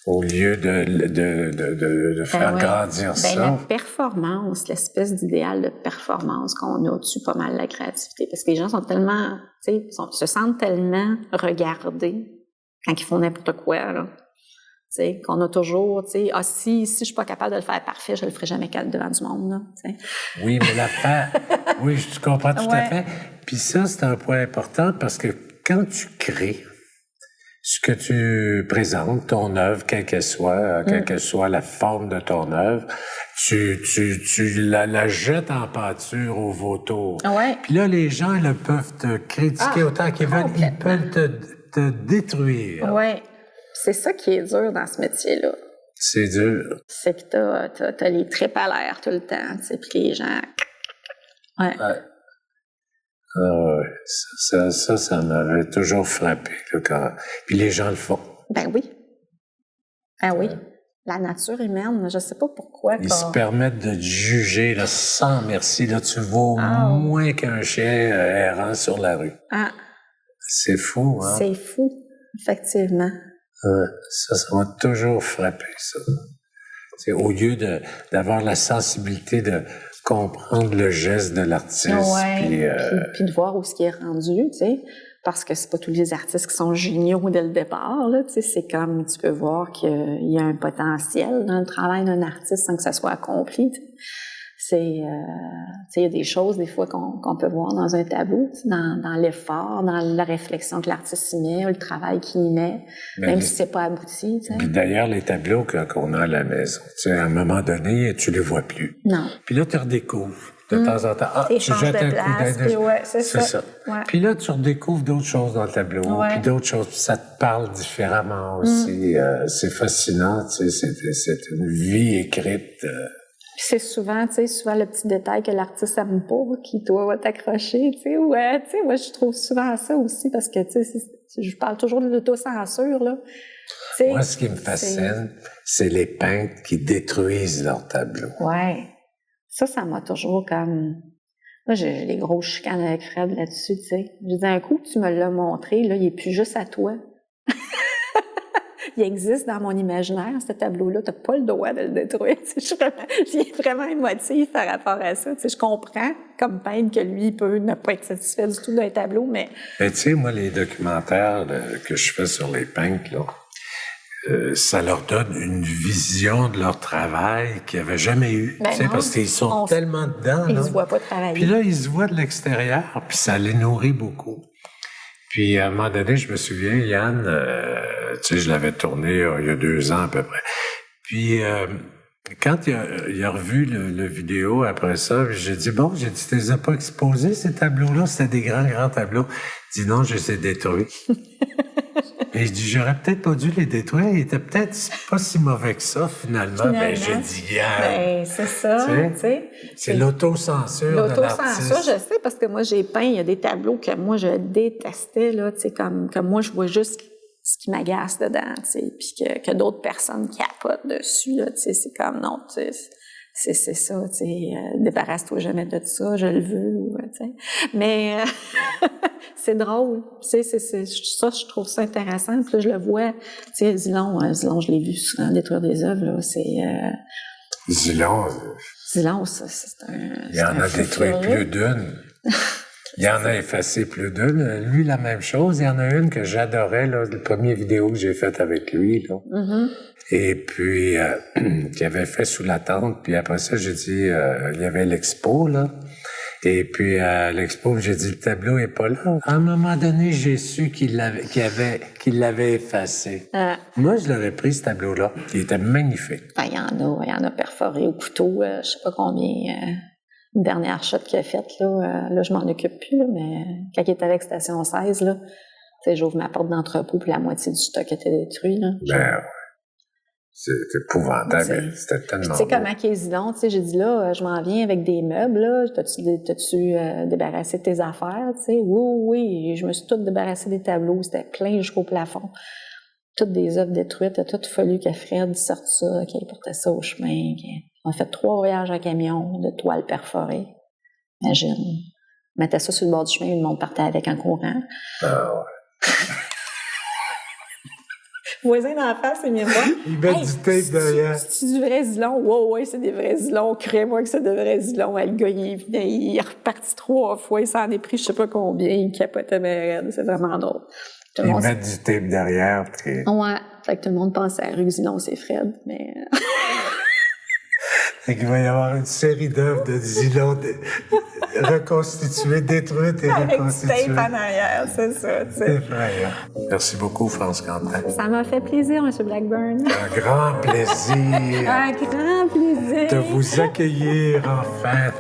Au lieu de faire grandir ça. La performance, l'espèce d'idéal de performance qu'on a tue pas mal la créativité. Parce que les gens sont tellement, se sentent tellement regardés quand ils font n'importe quoi, là. Qu'on a toujours, si je suis pas capable de le faire parfait, je le ferai jamais devant du monde, là. Oui, mais l'affaire, oui, je comprends tout à fait. Puis ça, c'est un point important parce que quand tu crées, ce que tu présentes, ton œuvre, quelle que soit la forme de ton œuvre, tu la jettes en pâture au vautour. Ouais. Puis là, les gens là, peuvent te critiquer autant qu'ils veulent, ils peuvent te détruire. Oui. C'est ça qui est dur dans ce métier-là. C'est dur. C'est que t'as les tripes à l'air tout le temps, puis les gens... Ouais. Ça m'avait toujours frappé. Là, Puis les gens le font. Ben oui. Oui. La nature humaine, je sais pas pourquoi. Ils se permettent de te juger là, sans merci. Là, tu vaux moins qu'un chien errant sur la rue. C'est fou, hein? C'est fou, effectivement. Ça m'a toujours frappé, ça. C'est au lieu d'avoir la sensibilité de comprendre le geste de l'artiste. Puis de voir où ce qui est rendu, tu sais, parce que c'est pas tous les artistes qui sont géniaux dès le départ, là, tu sais, c'est comme tu peux voir qu'il y a un potentiel dans le travail d'un artiste sans que ça soit accompli, tu sais. Il y a des choses, des fois, qu'on peut voir dans un tableau, dans l'effort, dans la réflexion que l'artiste y met, le travail qu'il y met, même si c'est pas abouti. T'sais. Puis d'ailleurs, les tableaux qu'on a à la maison, à un moment donné, tu les vois plus. Non. Puis là, tu redécouvres de temps en temps. Tu jettes un coup d'œil. C'est ça. Ouais. Puis là, tu redécouvres d'autres choses dans le tableau, puis d'autres choses. Puis ça te parle différemment aussi. C'est fascinant, c'est une vie écrite. C'est souvent le petit détail que l'artiste aime pas, qui, toi, va t'accrocher, tu sais, moi, je trouve souvent ça aussi, parce que, tu sais, je parle toujours de l'autocensure, là. T'sais, moi, ce qui me fascine, c'est les peintres qui détruisent leurs tableaux. Ouais. Ça m'a toujours comme... Moi, j'ai les grosses chicanes avec Fred là-dessus, tu sais. Je dis, un coup que tu me l'as montré, là, il est plus juste à toi. Il existe dans mon imaginaire, ce tableau-là. Tu n'as pas le droit de le détruire. Je suis vraiment émotive par rapport à ça. Je comprends, comme peintre, que lui, il peut ne pas être satisfait du tout d'un tableau, mais... Tu sais, moi, les documentaires que je fais sur les peintres, là, ça leur donne une vision de leur travail qu'ils n'avaient jamais eu. Parce qu'ils sont tellement dedans. Ils ne se voient pas travailler. Puis là, ils se voient de l'extérieur, puis ça les nourrit beaucoup. Puis, à un moment donné, je me souviens, Yann, je l'avais tourné il y a 2 ans à peu près. Puis, quand il a revu le vidéo après ça, j'ai dit, tu les as pas exposés, ces tableaux-là? C'était des grands tableaux. Il dit, non, je les ai détruits. Et je dis, j'aurais peut-être pas dû les détruire. Il était peut-être pas si mauvais que ça, finalement. Ben, j'ai dit, c'est ça, tu sais. C'est l'autocensure de l'artiste. L'autocensure, je sais, parce que moi, j'ai peint, il y a des tableaux que moi, je détestais, là, tu sais, comme moi, je vois juste ce qui m'agace dedans, tu sais, puis que d'autres personnes capotent dessus, là, tu sais, c'est comme, non, tu sais, c'est ça, tu sais, débarrasse-toi jamais de ça, je le veux, tu sais. Mais c'est drôle, tu sais, ça, je trouve ça intéressant. Puis là, je le vois, tu sais, Zilon, je l'ai vu souvent détruire des œuvres, là, c'est... Zilon, c'est un... Il en a détruit plus d'une. Il en a effacé plus d'une. Lui, la même chose. Il y en a une que j'adorais, là, la première vidéo que j'ai faite avec lui, là. Et puis, qu'il avait fait sous la tente. Puis après ça, j'ai dit, il y avait l'expo, là. Et puis, à l'expo, j'ai dit, le tableau est pas là. À un moment donné, j'ai su qu'il l'avait effacé. Moi, je l'aurais pris, ce tableau-là. Il était magnifique. Il y en a perforé au couteau, je sais pas combien... Une dernière shot qu'il a faite, là, je m'en occupe plus, là, mais quand il était avec Station 16, là, j'ouvre ma porte d'entrepôt, puis la moitié du stock était détruit. Là. C'est épouvantable. C'était tellement Tu sais, beau. comme à Quézilon, tu sais, j'ai dit là, je m'en viens avec des meubles, là. T'as-tu débarrassé de tes affaires, tu sais? Oui. Je me suis toute débarrassée des tableaux. C'était plein jusqu'au plafond. Toutes des œuvres détruites. Il a tout fallu que Fred sorte ça, qu'il portait ça au chemin. On a fait 3 voyages en camion de toiles perforées. Imagine. On mettait ça sur le bord du chemin, le monde partait avec en courant. Ah ouais. Voisin d'en face, c'est miroir. Il met du tape derrière. C'est du vrai Zilon. Ouais, c'est des vrais Zilons. Crée-moi que c'est de vrais Zilons. Le gars, il est reparti 3 fois. Il s'en est pris je sais pas combien. Il capotait bien raide. C'est vraiment drôle. Il met du tape derrière. Puis... Ouais. Fait que tout le monde pensait à la rue Zilon, c'est Fred. Mais... Fait qu'il va y avoir une série d'œuvres de Zilon reconstituées, détruites et reconstituées. Avec du tape en arrière, c'est ça, tu sais. C'est effrayant. Merci beaucoup, France Quentin. Ça m'a fait plaisir, M. Blackburn. Un grand plaisir. Un grand plaisir. De vous accueillir, enfin.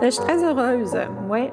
Je suis très heureuse, oui.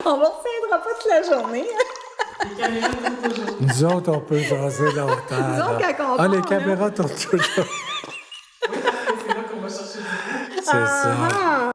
On ne retiendra pas toute la journée. Nous autres, on peut jaser longtemps. Nous autres, quand on les part, caméras tournent toujours. Oui, parce que c'est là qu'on va chercher du bruit. C'est ça.